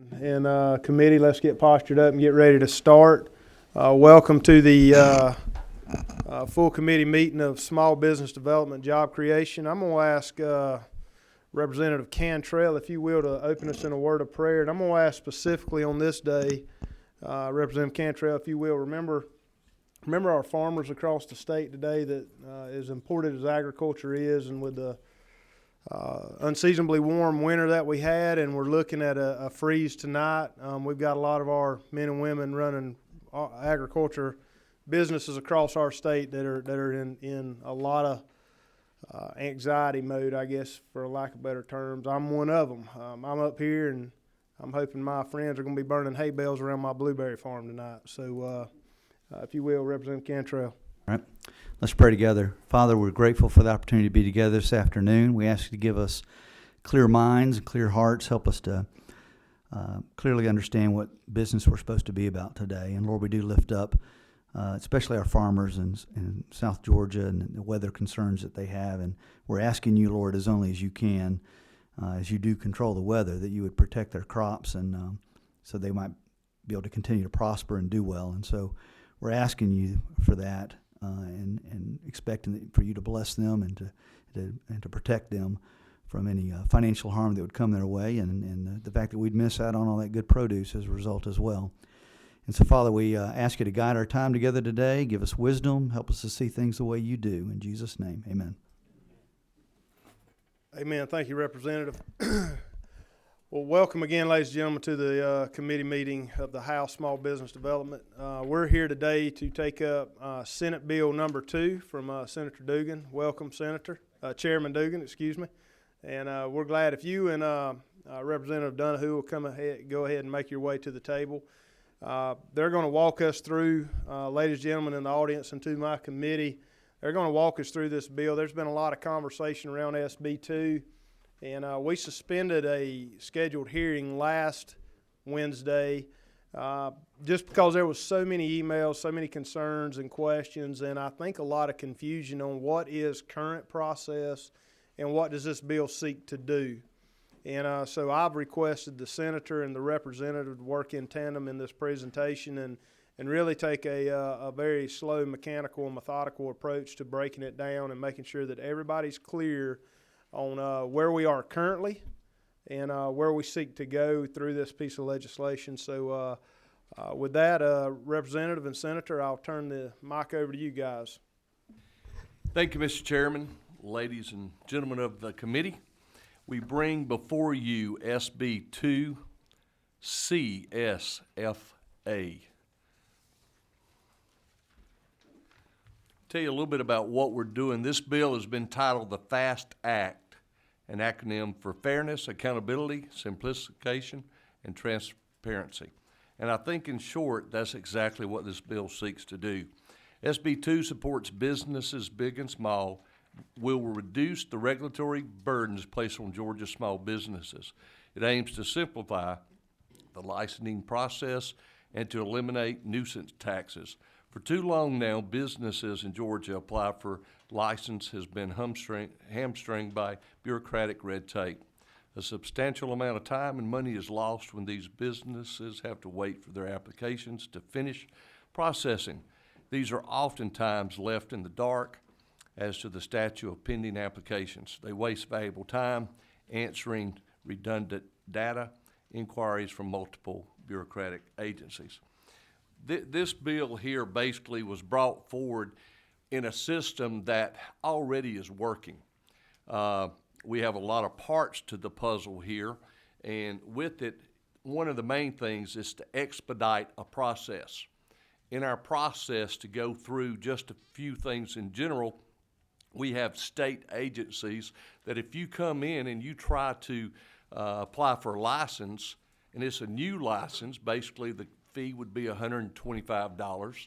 and committee, let's get postured up and get ready to start. Welcome to the full committee meeting of Small Business Development Job Creation. I'm going to ask Representative Cantrell, if you will, to open us in a word of prayer. And I'm going to ask specifically on this day, Representative Cantrell, if you will, remember our farmers across the state today that as important as agriculture is, and with the unseasonably warm winter that we had, and we're looking at a freeze tonight. We've got a lot of our men and women running agriculture businesses across our state that are in a lot of anxiety mode, I guess, for lack of better terms. I'm one of them. I'm up here, and I'm hoping my friends are going to be burning hay bales around my blueberry farm tonight. So, if you will, Representative Cantrell. All right. Let's pray together. Father, we're grateful for the opportunity to be together this afternoon. We ask you to give us clear minds and clear hearts. Help us to clearly understand what business we're supposed to be about today. And Lord, we do lift up especially our farmers in South Georgia and the weather concerns that they have. And we're asking you, Lord, as only as you can, as you do control the weather, that you would protect their crops and so they might be able to continue to prosper and do well. And so we're asking you for that. And expecting for you to bless them and to protect them from any financial harm that would come their way, and the fact that we'd miss out on all that good produce as a result as well. And so, Father, we ask you to guide our time together today. Give us wisdom. Help us to see things the way you do. In Jesus' name, amen. Amen. Thank you, Representative. Well, welcome again, ladies and gentlemen, to the committee meeting of the House Small Business Development. We're here today to take up Senate Bill number 2 from Senator Dugan. Welcome, Chairman Dugan, excuse me. And we're glad if you and Representative Donahue will go ahead and make your way to the table. They're going to walk us through, ladies and gentlemen in the audience and to my committee, they're going to walk us through this bill. There's been a lot of conversation around SB 2. And we suspended a scheduled hearing last Wednesday just because there was so many emails, so many concerns and questions, and I think a lot of confusion on what is current process and what does this bill seek to do. And so I've requested the senator and the representative to work in tandem in this presentation and really take a very slow, mechanical, and methodical approach to breaking it down and making sure that everybody's clear on where we are currently and where we seek to go through this piece of legislation. So with that, Representative and Senator, I'll turn the mic over to you guys. Thank you, Mr. Chairman, ladies and gentlemen of the committee. We bring before you SB 2 CSFA. Tell you a little bit about what we're doing. This bill has been titled the FAST Act, an acronym for Fairness, Accountability, Simplification, and Transparency. And I think in short, that's exactly what this bill seeks to do. SB 2 supports businesses big and small, will reduce the regulatory burdens placed on Georgia small businesses. It aims to simplify the licensing process and to eliminate nuisance taxes. For too long now, businesses in Georgia apply for license has been hamstringed by bureaucratic red tape. A substantial amount of time and money is lost when these businesses have to wait for their applications to finish processing. These are oftentimes left in the dark as to the status of pending applications. They waste valuable time answering redundant data inquiries from multiple bureaucratic agencies. This bill here basically was brought forward in a system that already is working. We have a lot of parts to the puzzle here, and with it, one of the main things is to expedite a process. In our process to go through just a few things in general, we have state agencies that if you come in and you try to apply for a license, and it's a new license, basically the fee would be $125.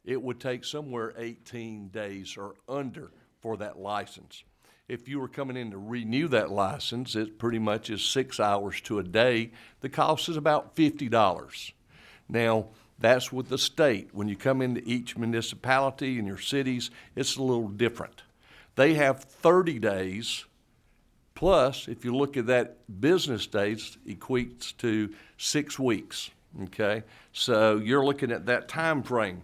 It would take somewhere 18 days or under for that license. If you were coming in to renew that license, it pretty much is 6 hours to a day. The cost is about $50. Now, that's with the state. When you come into each municipality in your cities, it's a little different. They have 30 days Plus, if you look at that, business days equates to 6 weeks, okay? So you're looking at that time frame.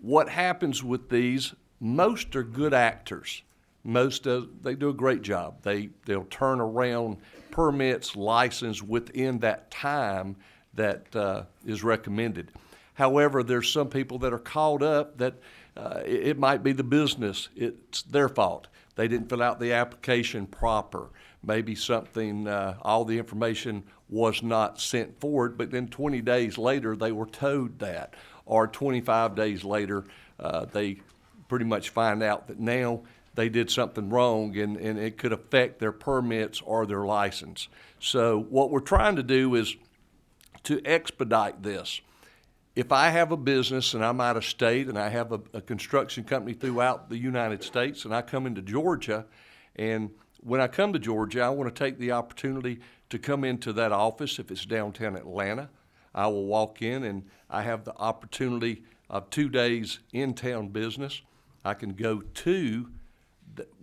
What happens with these, most are good actors. They do a great job. They'll turn around permits, license within that time that is recommended. However, there's some people that are caught up that it might be the business. It's their fault. They didn't fill out the application proper. Maybe something, all the information was not sent forward, but then 20 days later, they were told that. Or 25 days later, they pretty much find out that now they did something wrong and it could affect their permits or their license. So what we're trying to do is to expedite this. If I have a business and I'm out of state and I have a construction company throughout the United States and I come into Georgia, and when I come to Georgia, I want to take the opportunity to come into that office if it's downtown Atlanta. I will walk in and I have the opportunity of 2 days in-town business. I can go to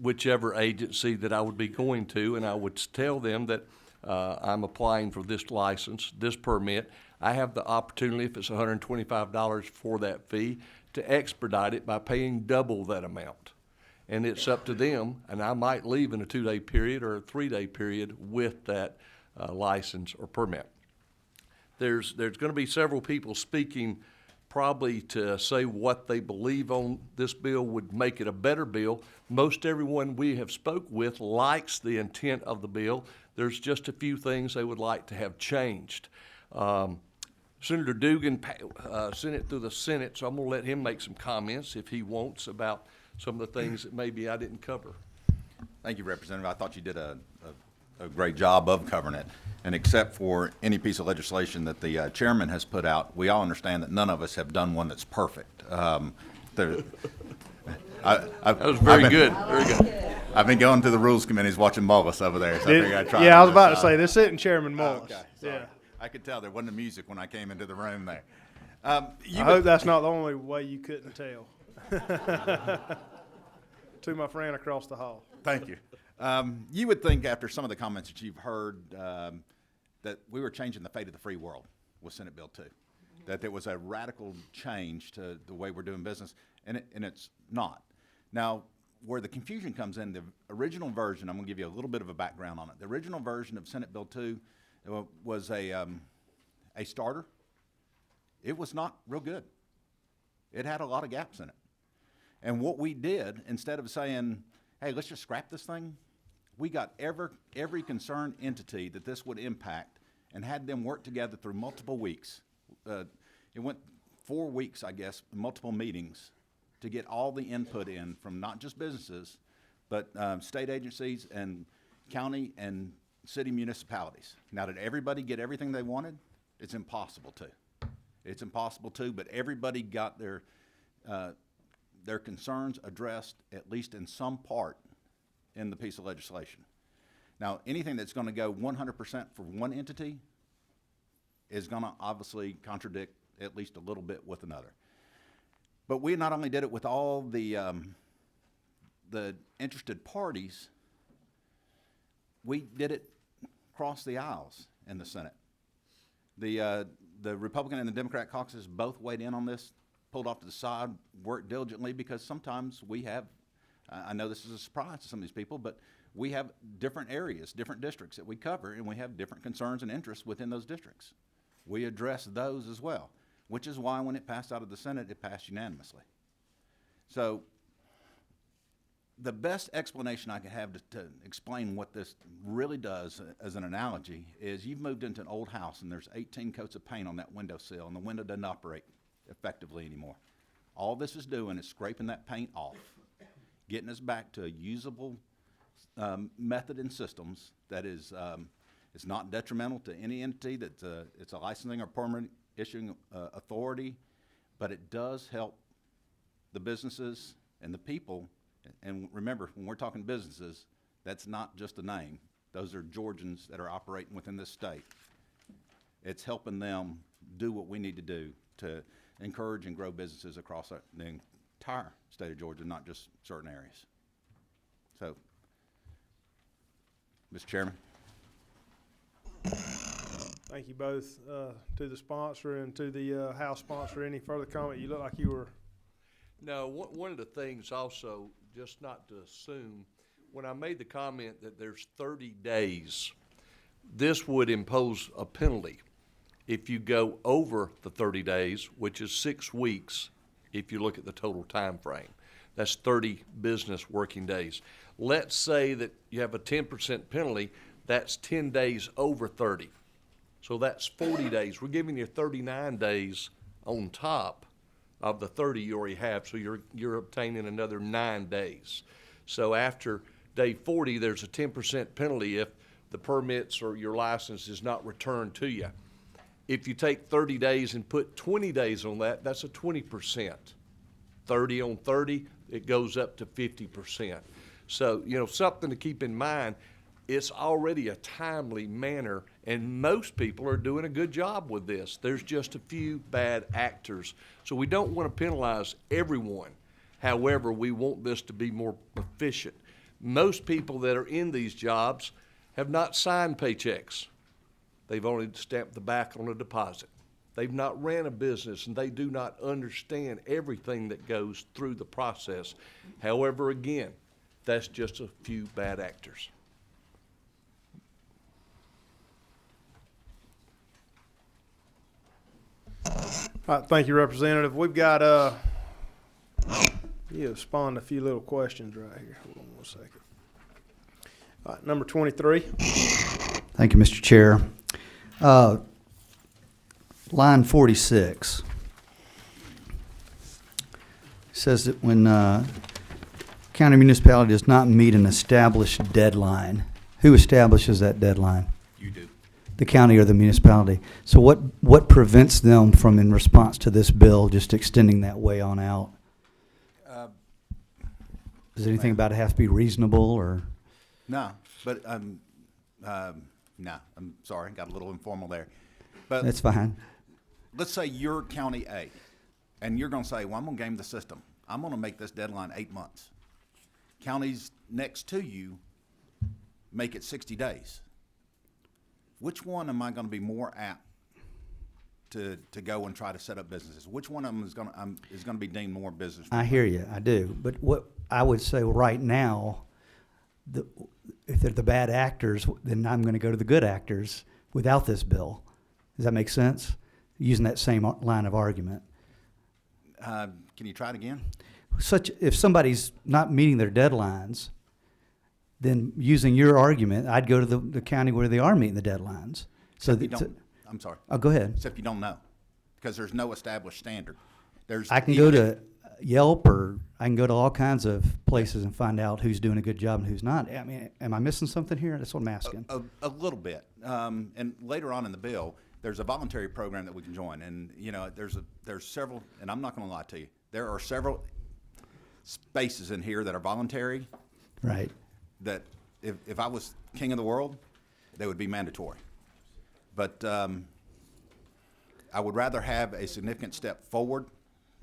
whichever agency that I would be going to, and I would tell them that I'm applying for this license, this permit. I have the opportunity, if it's $125 for that fee, to expedite it by paying double that amount. And it's up to them, and I might leave in a 2-day period or a 3-day period with that license or permit. There's going to be several people speaking probably to say what they believe on this bill would make it a better bill. Most everyone we have spoke with likes the intent of the bill. There's just a few things they would like to have changed. Senator Dugan sent it through the Senate, so I'm going to let him make some comments if he wants about some of the things that maybe I didn't cover. Thank you, Representative. I thought you did a great job of covering it. And except for any piece of legislation that the chairman has put out, we all understand that none of us have done one that's perfect. That was very good. Very good. I've been going to the rules committees watching Mullis over there, so I figured I'd try. Yeah, I was about to say, this isn't Chairman Mullis. Okay, sorry. Yeah. I could tell there wasn't a music when I came into the room there. I hope that's not the only way you couldn't tell. To my friend across the hall. Thank you. You would think after some of the comments that you've heard that we were changing the fate of the free world with Senate Bill 2, that there was a radical change to the way we're doing business, and it's not. Now, where the confusion comes in, the original version, I'm going to give you a little bit of a background on it. The original version of Senate Bill 2 was a starter. It was not real good. It had a lot of gaps in it. And what we did, instead of saying, hey, let's just scrap this thing, we got every concerned entity that this would impact and had them work together through multiple weeks. It went 4 weeks, I guess, multiple meetings to get all the input in from not just businesses, but state agencies and county and city municipalities. Now, did everybody get everything they wanted? It's impossible to. It's impossible to, but everybody got their concerns addressed, at least in some part, in the piece of legislation. Now, anything that's going to go 100% for one entity is going to obviously contradict at least a little bit with another. But we not only did it with all the interested parties, we did it across the aisles in the Senate. The Republican and the Democrat caucuses both weighed in on this, pulled off to the side, worked diligently, because sometimes we have, I know this is a surprise to some of these people, but we have different areas, different districts that we cover, and we have different concerns and interests within those districts. We address those as well, which is why when it passed out of the Senate, it passed unanimously. So the best explanation I can have to explain what this really does as an analogy is you've moved into an old house and there's 18 coats of paint on that windowsill and the window doesn't operate effectively anymore. All this is doing is scraping that paint off, getting us back to a usable method and systems that is it's not detrimental to any entity, that it's a licensing or permit issuing authority, but it does help the businesses and the people. And remember, when we're talking businesses, that's not just a name. Those are Georgians that are operating within this state. It's helping them do what we need to do to encourage and grow businesses across the entire state of Georgia, not just certain areas. So Mr. Chairman. Thank you both, to the sponsor and to the, House sponsor. Any further comment? You look like you were, No, one of the things also, just not to assume, when I made the comment that there's 30 days, this would impose a penalty if you go over the 30 days, which is 6 weeks if you look at the total time frame. That's 30 business working days. Let's say that you have a 10% penalty, that's 10 days over 30. So that's 40 days. We're giving you 39 days on top of the 30 you already have, so you're obtaining another 9 days. So after day 40, there's a 10% penalty if the permits or your license is not returned to you. If you take 30 days and put 20 days on that, that's a 20%. 30 on 30, it goes up to 50%. So, something to keep in mind, it's already a timely manner, and most people are doing a good job with this. There's just a few bad actors. So we don't want to penalize everyone. However, we want this to be more efficient. Most people that are in these jobs have not signed paychecks. They've only stamped the back on a deposit. They've not ran a business, and they do not understand everything that goes through the process. However, again, that's just a few bad actors. all right, thank you, Representative. We've got, you have spawned a few little questions right here. Hold on 1 second. All right, number 23. Thank you, Mr. Chair. Line 46 says that when county municipality does not meet an established deadline, who establishes that deadline? You do. The county or the municipality. So what prevents them from, in response to this bill, just extending that way on out? Does anything about it have to be reasonable, or? No, but, no, I'm sorry, got a little informal there. But That's fine. let's say you're County A, and you're gonna say, well, I'm gonna game the system. I'm gonna make this deadline 8 months. Counties next to you make it 60 days. Which one am I gonna be more apt to go and try to set up businesses? Which one of them is gonna be deemed more business? I hear you, I do. But what I would say right now, if they're the bad actors, then I'm going to go to the good actors without this bill. Does that make sense? Using that same line of argument. Can you try it again? If somebody's not meeting their deadlines, then using your argument, I'd go to the county where they are meeting the deadlines. So Except you don't, I'm sorry. Oh, go ahead. Except you don't know, because there's no established standard. I can go to Yelp, or I can go to all kinds of places and find out who's doing a good job and who's not. I mean, am I missing something here? That's what I'm asking. A little bit. And later on in the bill, there's a voluntary program that we can join. And, there's several, and I'm not gonna lie to you, there are several spaces in here that are voluntary Right. that if I was king of the world, they would be mandatory. But I would rather have a significant step forward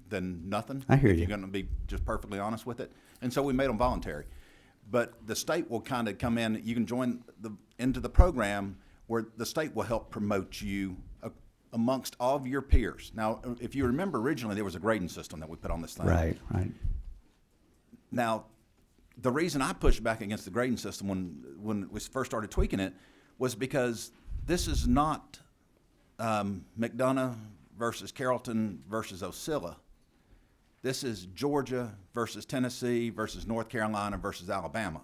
than nothing. I hear if you. You're gonna be just perfectly honest with it. And so we made them voluntary. But the state will kind of come in, you can join into the program where the state will help promote you amongst all of your peers. Now, if you remember originally, there was a grading system that we put on this thing. Right. Now, the reason I pushed back against the grading system when we first started tweaking it was because this is not McDonough versus Carrollton versus Ocilla. This is Georgia versus Tennessee versus North Carolina versus Alabama.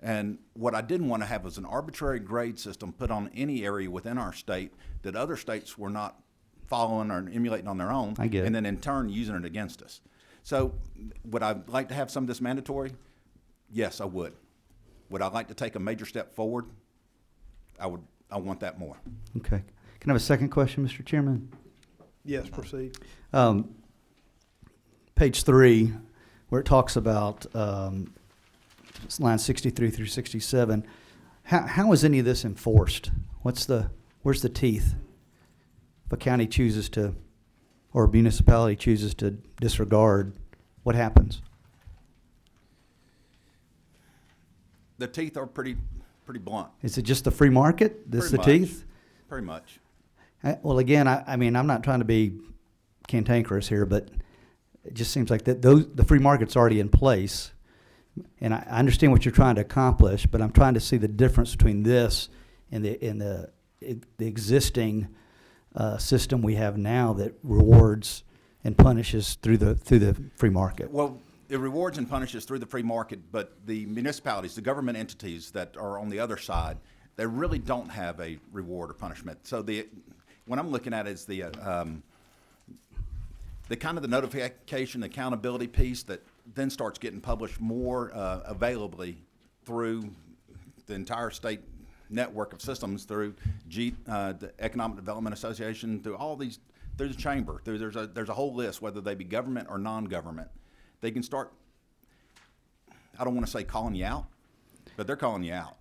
And what I didn't want to have was an arbitrary grade system put on any area within our state that other states were not following or emulating on their own. I get it. And then in turn using it against us. So would I like to have some of this mandatory? Yes, I would. Would I like to take a major step forward? I want that more. Okay. Can I have a second question, Mr. Chairman? Yes, proceed. Page 3, where it talks about it's line 63 through 67. How is any of this enforced? Where's the teeth? If a county chooses to, or a municipality chooses to disregard, what happens? The teeth are pretty pretty blunt, Is it just the free market? This the Pretty much. teeth? pretty much. Well, again, I mean, I'm not trying to be cantankerous here, but it just seems like the free market's already in place. And I understand what you're trying to accomplish, but I'm trying to see the difference between this and the existing system we have now that rewards and punishes through the free market. Well, it rewards and punishes through the free market, but the municipalities, the government entities that are on the other side, they really don't have a reward or punishment. So what I'm looking at is the kind of the notification accountability piece that then starts getting published more availably through the entire state network of systems, through the Economic Development Association, through all these, through the chamber. There's a whole list, whether they be government or non-government. They can start, I don't want to say calling you out, but they're calling you out.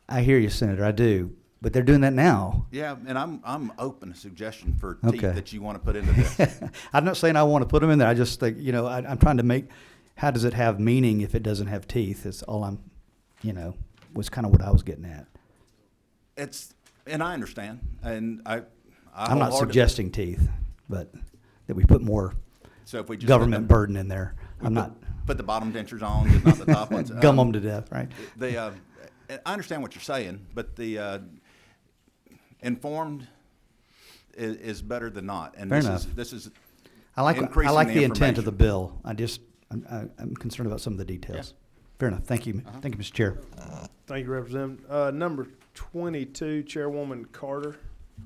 I hear you, Senator, I do. But they're doing that now. Yeah, and I'm open to suggestion for teeth Okay. that you want to put into this. I'm not saying I want to put them in there. I just think, I'm trying to make, how does it have meaning if it doesn't have teeth? Is all I'm, was kind of what I was getting at. And I understand, and I'm I'm not suggesting teeth, but that we put more So if we just government burden in there. I'm not, put the bottom dentures on, just not the top ones. gum them to death, right? I understand what you're saying, but the informed is better than not. And Fair this is I like increasing the intent of the information. bill. I'm concerned about some of the details. Fair enough. Thank you. Thank you, Mr. Chair. Thank you, Representative. Number 22, Chairwoman Carter.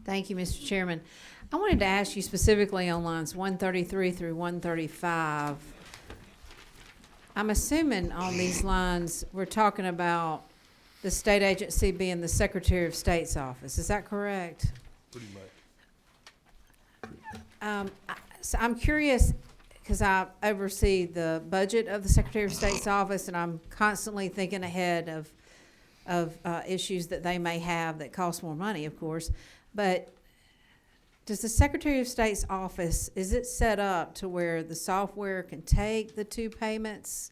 Thank you, Mr. Chairman. I wanted to ask you specifically on lines 133 through 135. I'm assuming on these lines, we're talking about the state agency being the Secretary of State's office. Is that correct? Pretty much. So I'm curious, because I oversee the budget of the Secretary of State's office, and I'm constantly thinking ahead of issues that they may have that cost more money, of course. But does the Secretary of State's office, is it set up to where the software can take the two payments?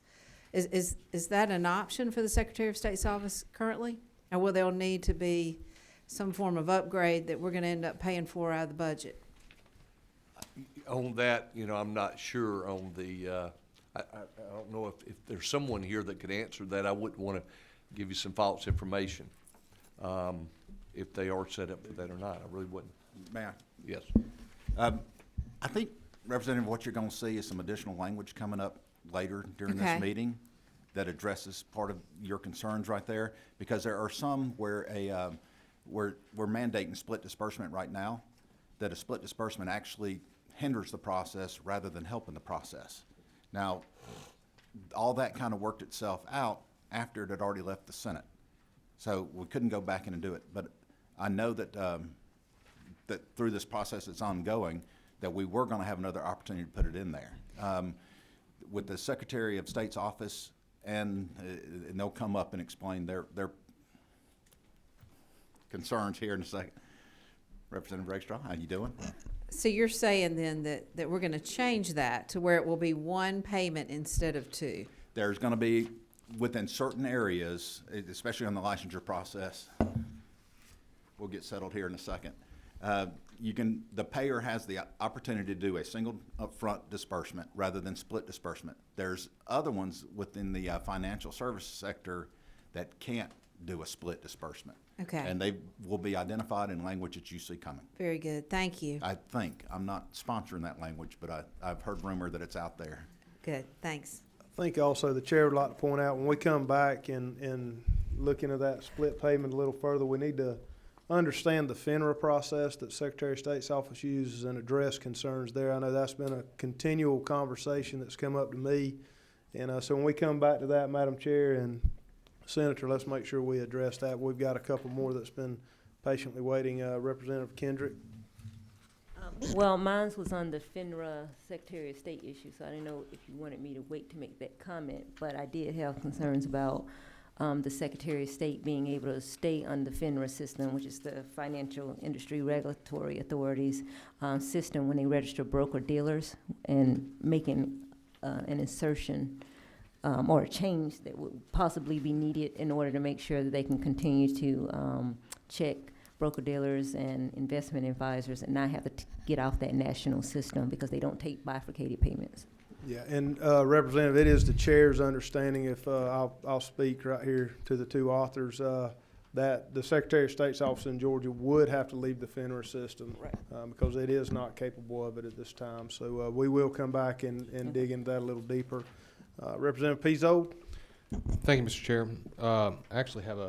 Is that an option for the Secretary of State's office currently? Or will there need to be some form of upgrade that we're going to end up paying for out of the budget? On that, I'm not sure on the, I don't know if there's someone here that could answer that. I wouldn't want to give you some false information, if they are set up for that or not. I really wouldn't. May I? Yes. I think, Representative, what you're going to see is some additional language coming up later during Okay. this meeting that addresses part of your concerns right there, because there are some where we're mandating split disbursement right now, that a split disbursement actually hinders the process rather than helping the process. Now, all that kind of worked itself out after it had already left the Senate. So we couldn't go back in and do it. But I know that that through this process that's ongoing, that we were going to have another opportunity to put it in there. With the Secretary of State's office, and they'll come up and explain their concerns here in a second. Representative Rakestraw, how you doing? So you're saying then that we're going to change that to where it will be one payment instead of two? There's going to be, within certain areas, especially on the licensure process, we'll get settled here in a second. The payer has the opportunity to do a single upfront disbursement rather than split disbursement. There's other ones within the financial services sector that can't do a split disbursement. Okay. And they will be identified in language that you see coming. Very good. Thank you. I think. I'm not sponsoring that language, but I've heard rumor that it's out there. Good. Thanks. I think also the chair would like to point out, when we come back and look into that split payment a little further, we need to understand the FINRA process that Secretary of State's office uses and address concerns there. I know that's been a continual conversation that's come up to me. And so when we come back to that, Madam Chair and Senator, let's make sure we address that. We've got a couple more that's been patiently waiting. Representative Kendrick. Well, mine was on the FINRA Secretary of State issue, so I didn't know if you wanted me to wait to make that comment, but I did have concerns about the Secretary of State being able to stay on the FINRA system, which is the Financial Industry Regulatory Authority's system when they register broker-dealers, and making an insertion or a change that would possibly be needed in order to make sure that they can continue to check broker-dealers and investment advisors and not have to get off that national system because they don't take bifurcated payments. Yeah, and Representative, it is the chair's understanding, if I'll speak right here to the two authors, that the Secretary of State's office in Georgia would have to leave the FINRA system. Right. Because it is not capable of it at this time. So we will come back and dig into that a little deeper. Representative Pizzo? Thank you, Mr. Chair. I actually have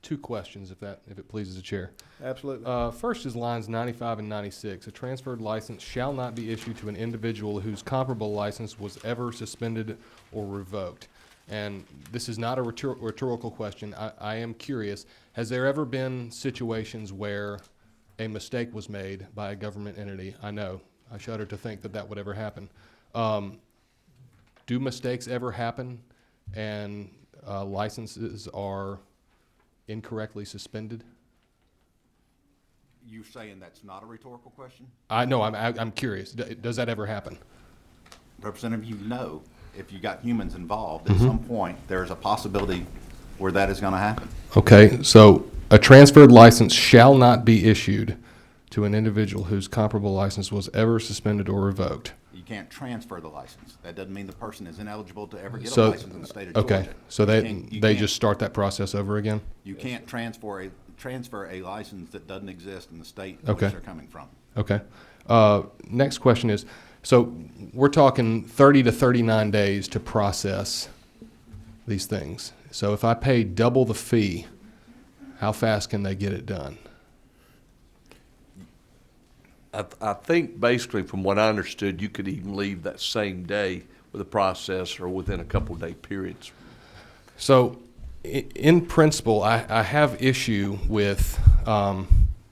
two questions, if it pleases the chair. Absolutely. First is lines 95 and 96. A transferred license shall not be issued to an individual whose comparable license was ever suspended or revoked. And this is not a rhetorical question. I am curious, has there ever been situations where a mistake was made by a government entity? I know. I shudder to think that would ever happen. Do mistakes ever happen and licenses are incorrectly suspended? You're saying that's not a rhetorical question? I know, I'm curious. Does that ever happen? Representative, you know, if you got humans involved, at some point, there's a possibility where that is going to happen. Okay, so a transferred license shall not be issued to an individual whose comparable license was ever suspended or revoked. You can't transfer the license. That doesn't mean the person is ineligible to ever get a So, license in the state of Georgia. okay, so You they can't- just start that process over again? You can't transfer a license that doesn't exist in the state in Okay. which they're coming from. Okay. Next question is, so we're talking 30 to 39 days to process these things. So if I pay double the fee, how fast can they get it done? I think basically from what I understood, you could even leave that same day with a process or within a couple day periods. So in principle, I have issue with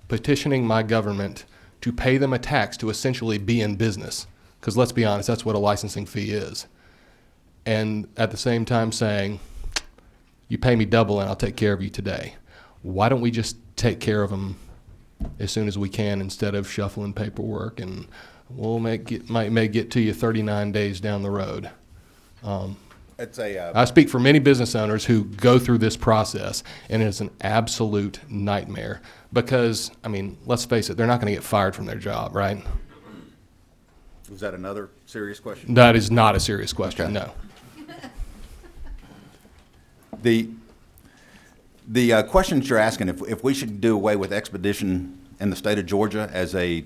petitioning my government to pay them a tax to essentially be in business. Because let's be honest, that's what a licensing fee is. And at the same time saying, you pay me double and I'll take care of you today. Why don't we just take care of them as soon as we can instead of shuffling paperwork and we'll may get to you 39 days down the road? It's a, I speak for many business owners who go through this process, and it's an absolute nightmare because, I mean, let's face it, they're not going to get fired from their job, right? was that another serious question? That is not a serious question, Okay. no. The questions you're asking, if we should do away with expedition in the state of Georgia as a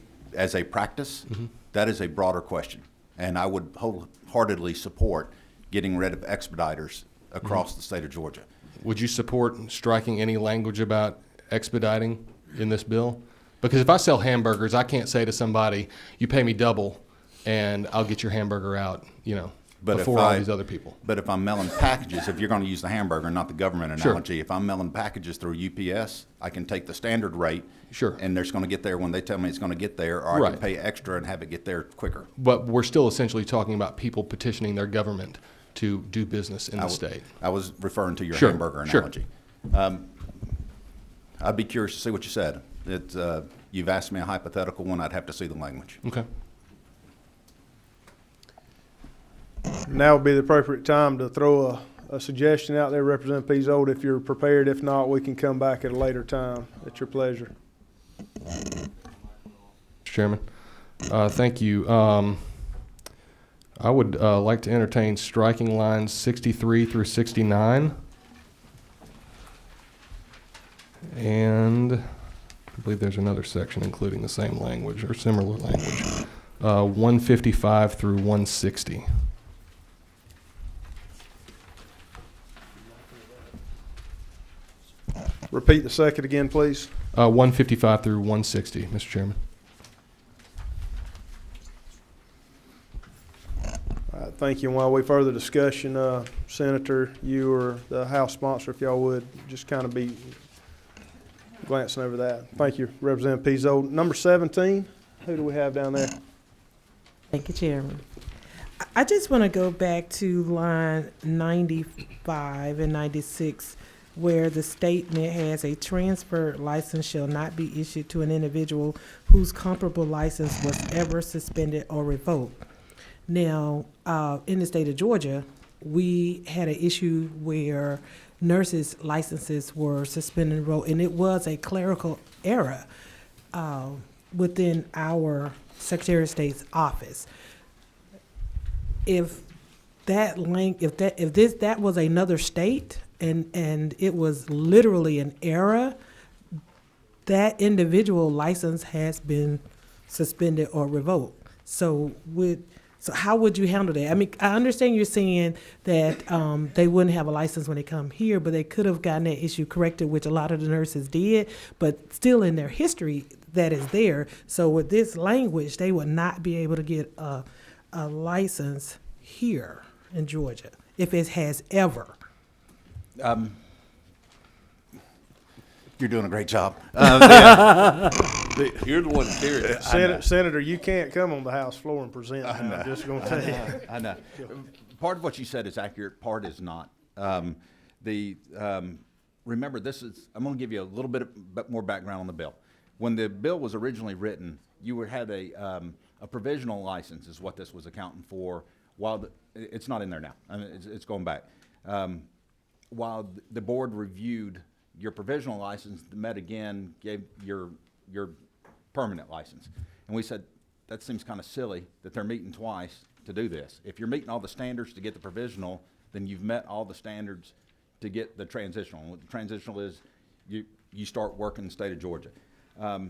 practice, that is a broader question. And I would wholeheartedly support getting rid of expediters across the state of Georgia. Would you support striking any language about expediting in this bill? Because if I sell hamburgers, I can't say to somebody, you pay me double and I'll get your hamburger out, But before all these other people. But if I'm mailing packages, if you're going to use the hamburger, not the government Sure. analogy, if I'm mailing packages through UPS, I can take the standard rate. Sure. And it's going to get there when they tell me it's going to get there, or I Right. can pay extra and have it get there quicker. But we're still essentially talking about people petitioning their government to do business in the state. I was referring to your Sure, hamburger sure. analogy. I'd be curious to see what you said. You've asked me a hypothetical one. I'd have to see the language. Okay. Now would be the appropriate time to throw a suggestion out there, Representative Pizzold, if you're prepared. If not, we can come back at a later time. At your pleasure. Mr. Chairman, thank you. I would like to entertain striking lines 63 through 69. And I believe there's another section including the same language or similar language. 155 through 160. Repeat the second again, please. 155 through 160, Mr. Chairman. Thank you. And while we further discussion, Senator, you or the House sponsor, if y'all would, just kind of be glancing over that. Thank you, Representative Pizzold. Number 17, who do we have down there? Thank you, Chairman. I just want to go back to line 95 and 96, where the statement has a transferred license shall not be issued to an individual whose comparable license was ever suspended or revoked. Now, in the state of Georgia, we had an issue where nurses' licenses were suspended and revoked, and it was a clerical error within our Secretary of State's office. If that was another state and it was literally an error, that individual license has been suspended or revoked. So how would you handle that? I mean, I understand you're saying that they wouldn't have a license when they come here, but they could have gotten that issue corrected, which a lot of the nurses did, but still in their history, that is there. So with this language, they would not be able to get a license here in Georgia, if it has ever. You're doing a great job. You're the one carrying it. Senator, you can't come on the House floor and present now. I'm just gonna tell you. I know. Part of what you said is accurate, part is not. Remember, I'm gonna give you a little bit more background on the bill. When the bill was originally written, you had a provisional license is what this was accounting for, while it's not in there now. I mean, it's going back. While the board reviewed your provisional license, met again, gave your permanent license. And we said, that seems kind of silly that they're meeting twice to do this. If you're meeting all the standards to get the provisional, then you've met all the standards to get the transitional. And what the transitional is, you start working in the state of Georgia. I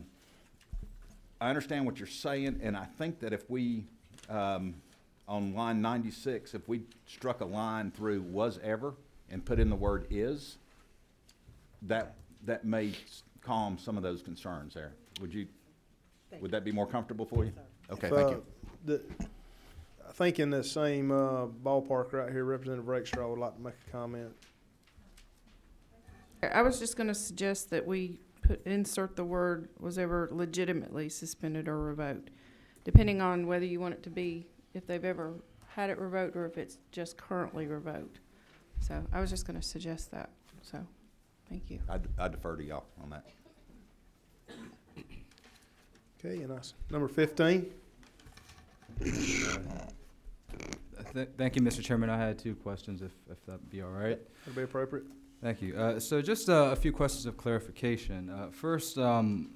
understand what you're saying, and I think that if we, on line 96, if we struck a line through was ever and put in the word is, that may calm some of those concerns there. Would that be more comfortable for you? Okay, thank you. I think in this same ballpark right here, Representative Rakestraw would like to make a comment. I was just going to suggest that we insert the word was ever legitimately suspended or revoked, depending on whether you want it to be if they've ever had it revoked or if it's just currently revoked. So I was just going to suggest that. So thank you. I defer to y'all on that. Okay, and number 15. Thank you, Mr. Chairman. I had two questions, if that'd be all right. That'd be appropriate. Thank you. So just a few questions of clarification. First, on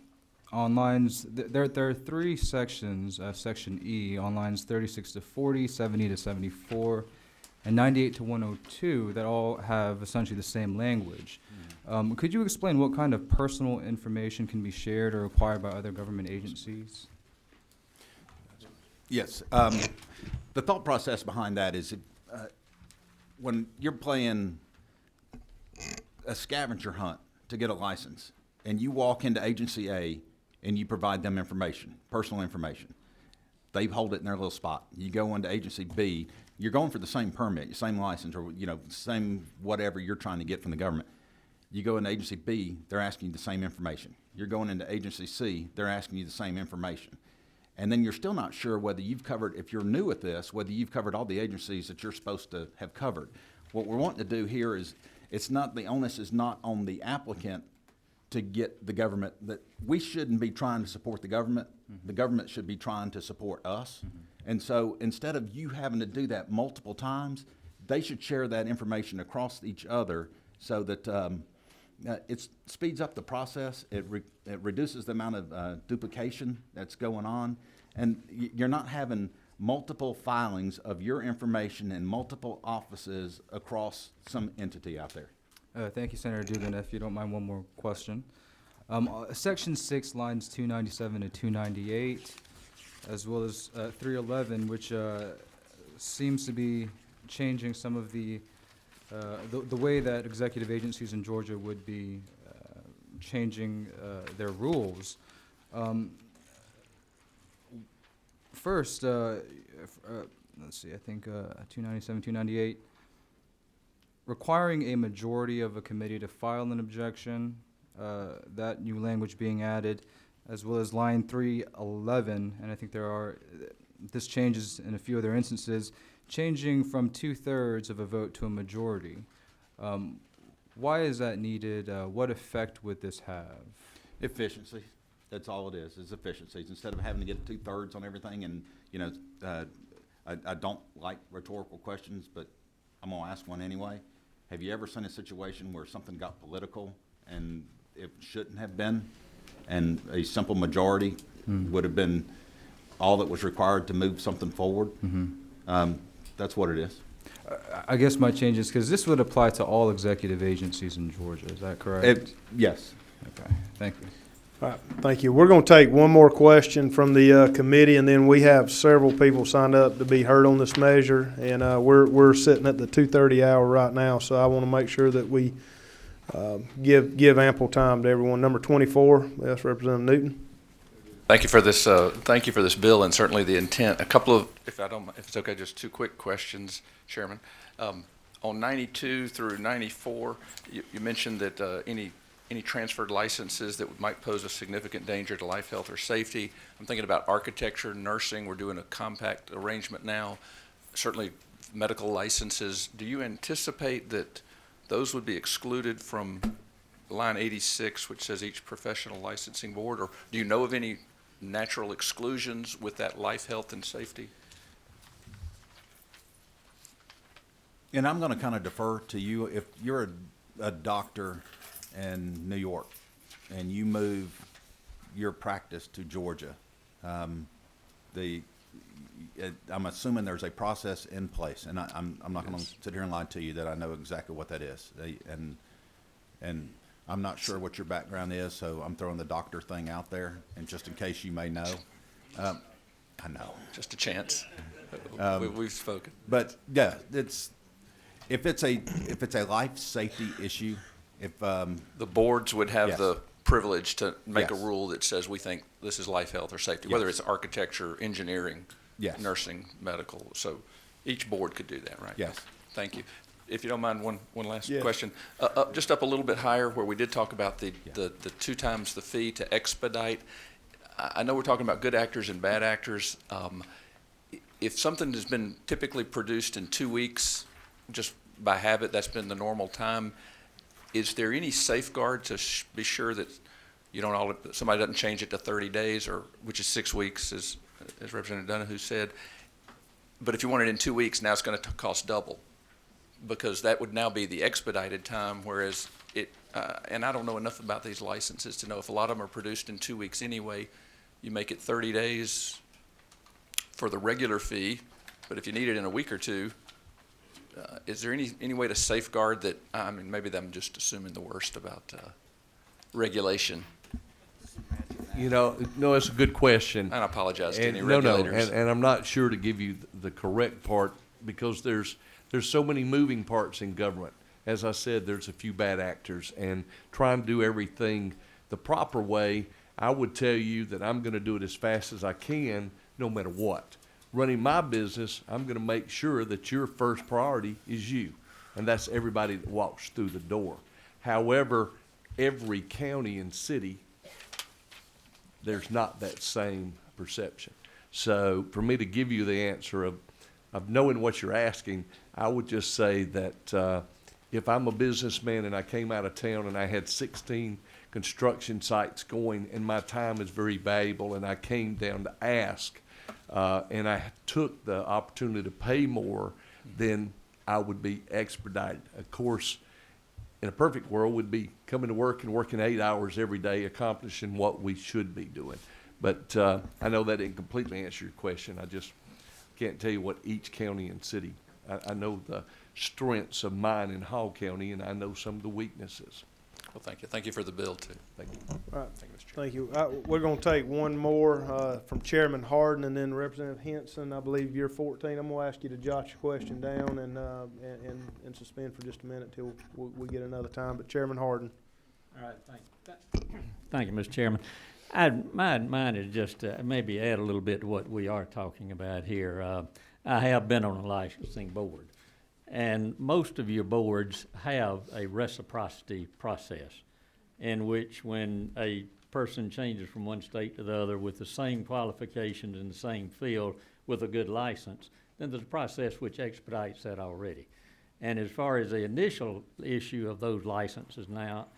lines, there are three sections, Section E, on lines 36 to 40, 70 to 74, and 98 to 102 that all have essentially the same language. Could you explain what kind of personal information can be shared or acquired by other government agencies? Yes. The thought process behind that is when you're playing a scavenger hunt to get a license and you walk into agency A and you provide them information, personal information, they hold it in their little spot. You go into agency B, you're going for the same permit, same license, or same whatever you're trying to get from the government. You go into agency B, they're asking you the same information. You're going into agency C, they're asking you the same information. And then you're still not sure whether you've covered, if you're new at this, whether you've covered all the agencies that you're supposed to have covered. What we're wanting to do here is, the onus is not on the applicant to get the government, that we shouldn't be trying to support the government. Mm-hmm. The government should be trying to support us. Mm-hmm. And so instead of you having to do that multiple times, they should share that information across each other so that it speeds up the process. It reduces the amount of duplication that's going on. And you're not having multiple filings of your information in multiple offices across some entity out there. Thank you, Senator Dugan. If you don't mind, one more question. Section 6, lines 297 to 298, as well as 311, which seems to be changing some of the way that executive agencies in Georgia would be changing their rules. First, let's see, I think 297, 298, requiring a majority of a committee to file an objection, that new language being added, as well as line 311, and I think this changes in a few other instances, changing from 2/3 of a vote to a majority. Why is that needed? What effect would this have? Efficiency. That's all it is efficiencies. Instead of having to get 2/3 on everything, and I don't like rhetorical questions, but I'm gonna ask one anyway. Have you ever seen a situation where something got political and it shouldn't have been? And a simple majority would have been all that was required to move something forward? That's what it is. I guess my change is, because this would apply to all executive agencies in Georgia, is that correct? Yes. Okay, thank you. All right, thank you. We're going to take one more question from the committee, and then we have several people signed up to be heard on this measure, and we're sitting at the 2:30 hour right now, so I want to make sure that we give ample time to everyone. Number 24, that's Representative Newton. Thank you for this. Thank you for this bill and certainly the intent. A couple of, if it's okay, just two quick questions, Chairman. On 92 through 94, you mentioned that any transferred licenses that might pose a significant danger to life, health, or safety. I'm thinking about architecture, nursing. We're doing a compact arrangement now. Certainly, medical licenses. Do you anticipate that those would be excluded from line 86, which says each professional licensing board, or do you know of any natural exclusions with that life, health, and safety? And I'm gonna kind of defer to you. If you're a doctor in New York and you move your practice to Georgia, I'm assuming there's a process in place, and I'm not going to sit here and lie to you that I know exactly what that is. And I'm not sure what your background is, so I'm throwing the doctor thing out there, and just in case you may know. I know. Just a chance. We've spoken. But yeah, if it's a life safety issue, if The boards would have Yes. the privilege to make a Yes. rule that says we think this is life, health, or safety, whether Yes. it's architecture, engineering, Yes. nursing, medical. So each board could do that, right? Yes. Thank you. If you don't mind, one last Yes. question. Just up a little bit higher where we did talk about the 2 times the fee to expedite. I know we're talking about good actors and bad actors. If something has been typically produced in 2 weeks, just by habit, that's been the normal time, is there any safeguard to be sure that you don't somebody doesn't change it to 30 days, or which is 6 weeks, as Representative Donahue said? But if you want it in 2 weeks, now it's going to cost double, because that would now be the expedited time, whereas and I don't know enough about these licenses to know if a lot of them are produced in 2 weeks anyway, you make it 30 days for the regular fee, but if you need it in a week or two, is there any way to safeguard that? I mean, maybe I'm just assuming the worst about regulation. No, it's a good question. And I apologize to any No, regulators. and I'm not sure to give you the correct part, because there's so many moving parts in government. As I said, there's a few bad actors, and trying to do everything the proper way, I would tell you that I'm going to do it as fast as I can, no matter what. Running my business, I'm going to make sure that your first priority is you, and that's everybody that walks through the door. However, every county and city, there's not that same perception. So for me to give you the answer of knowing what you're asking, I would just say that if I'm a businessman and I came out of town and I had 16 construction sites going and my time is very valuable and I came down to ask, and I took the opportunity to pay more, then I would be expedited. Of course, in a perfect world, we'd be coming to work and working 8 hours every day, accomplishing what we should be doing. But I know that didn't completely answer your question. I just can't tell you what each county and city. I know the strengths of mine in Hall County, and I know some of the weaknesses. Well, thank you. Thank you for the bill, too. Thank you. All right. Thank you, Mr. Chairman. Thank you. We're going to take one more from Chairman Harden, and then Representative Henson. I believe you're 14. I'm going to ask you to jot your question down and suspend for just a minute till we get another time. But Chairman Harden. All right, thank you, Mr. Chairman. Mine is just maybe add a little bit to what we are talking about here. I have been on a licensing board, and most of your boards have a reciprocity process in which when a person changes from one state to the other with the same qualifications in the same field with a good license, then there's a process which expedites that already. And as far as the initial issue of those licenses now,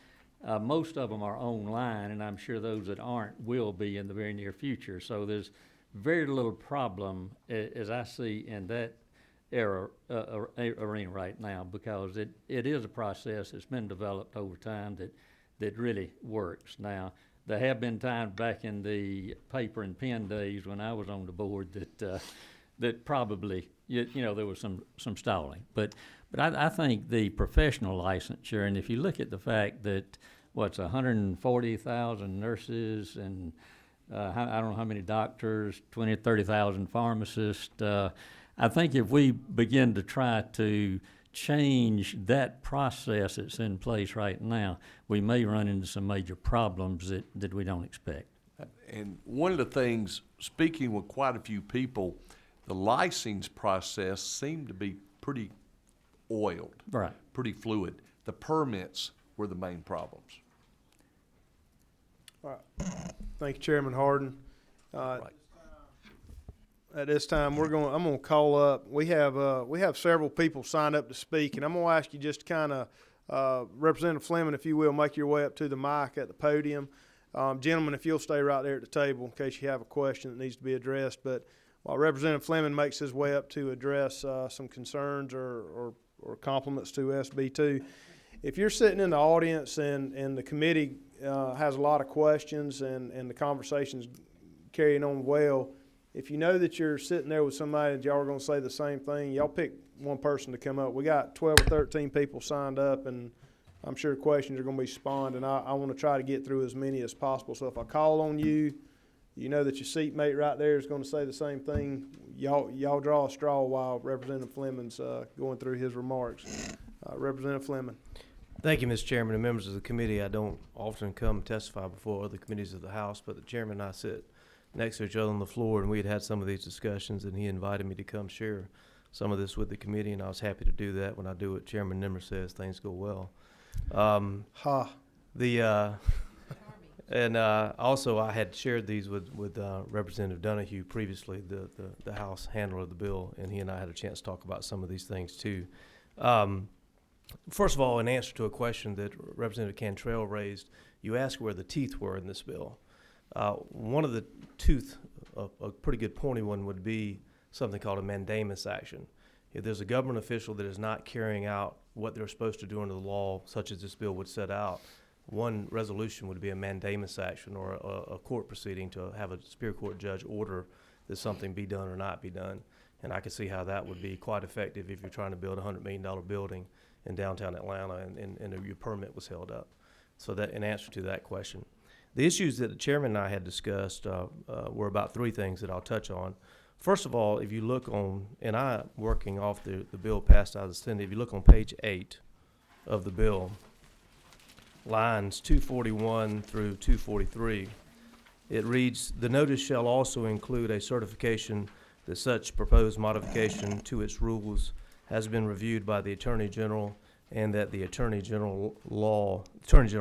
most of them are online, and I'm sure those that aren't will be in the very near future. So there's very little problem, as I see, in that arena right now, because it is a process that's been developed over time that really works. Now, there have been times back in the paper and pen days when I was on the board that probably, there was some stalling. But I think the professional licensure, and if you look at the fact that, 140,000 nurses and I don't know how many doctors, 20 or 30,000 pharmacists, I think if we begin to try to change that process that's in place right now, we may run into some major problems that we don't expect. And one of the things, speaking with quite a few people, the license process seemed to be pretty oiled. Right. Pretty fluid. The permits were the main problems. All right. Thank you, Chairman Harden. Right. At this time, I'm gonna call up. We have several people signed up to speak, and I'm gonna ask you just to kind of, Representative Fleming, if you will, make your way up to the mic at the podium. Gentlemen, if you'll stay right there at the table in case you have a question that needs to be addressed. But while Representative Fleming makes his way up to address some concerns or compliments to SB2, if you're sitting in the audience and the committee has a lot of questions and the conversation's carrying on well, if you know that you're sitting there with somebody that y'all are going to say the same thing, y'all pick one person to come up. We got 12 or 13 people signed up, and I'm sure questions are going to be spawned, and I want to try to get through as many as possible. So if I call on you, you know that your seatmate right there is going to say the same thing. Y'all draw a straw while Representative Fleming's going through his remarks. Representative Fleming. Thank you, Mr. Chairman and members of the committee. I don't often come testify before other committees of the House, but the chairman and I sit next to each other on the floor, and we had some of these discussions, and he invited me to come share some of this with the committee, and I was happy to do that. When I do what Chairman Nimmer says, things go well. Also, I had shared these with Representative Donahue previously, the House handler of the bill, and he and I had a chance to talk about some of these things too. First of all, in answer to a question that Representative Cantrell raised, you asked where the teeth were in this bill. One of the tooth, a pretty good pointy one, would be something called a mandamus action. If there's a government official that is not carrying out what they're supposed to do under the law, such as this bill would set out, one resolution would be a mandamus action or a court proceeding to have a Superior Court judge order that something be done or not be done. And I can see how that would be quite effective if you're trying to build a $100 million building in downtown Atlanta and your permit was held up. So that, in answer to that question. The issues that the chairman and I had discussed were about three things that I'll touch on. First of all, if you look on, and I'm working off the bill passed out of the Senate, if you look on page 8 of the bill, lines 241 through 243, it reads, "The notice shall also include a certification that such proposed modification to its rules has been reviewed by the Attorney General and that the Attorney General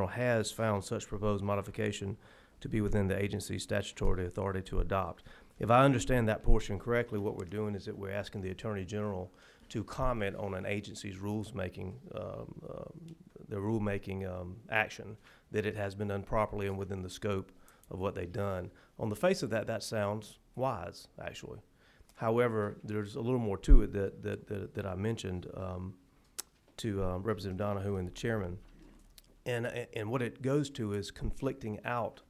has found such proposed modification to be within the agency's statutory authority to adopt." If I understand that portion correctly, what we're doing is that we're asking the Attorney General to comment on an agency's rulemaking action, that it has been done properly and within the scope of what they've done. On the face of that, that sounds wise, actually. However, there's a little more to it that I mentioned to Representative Donahue and the chairman. And what it goes to is conflicting out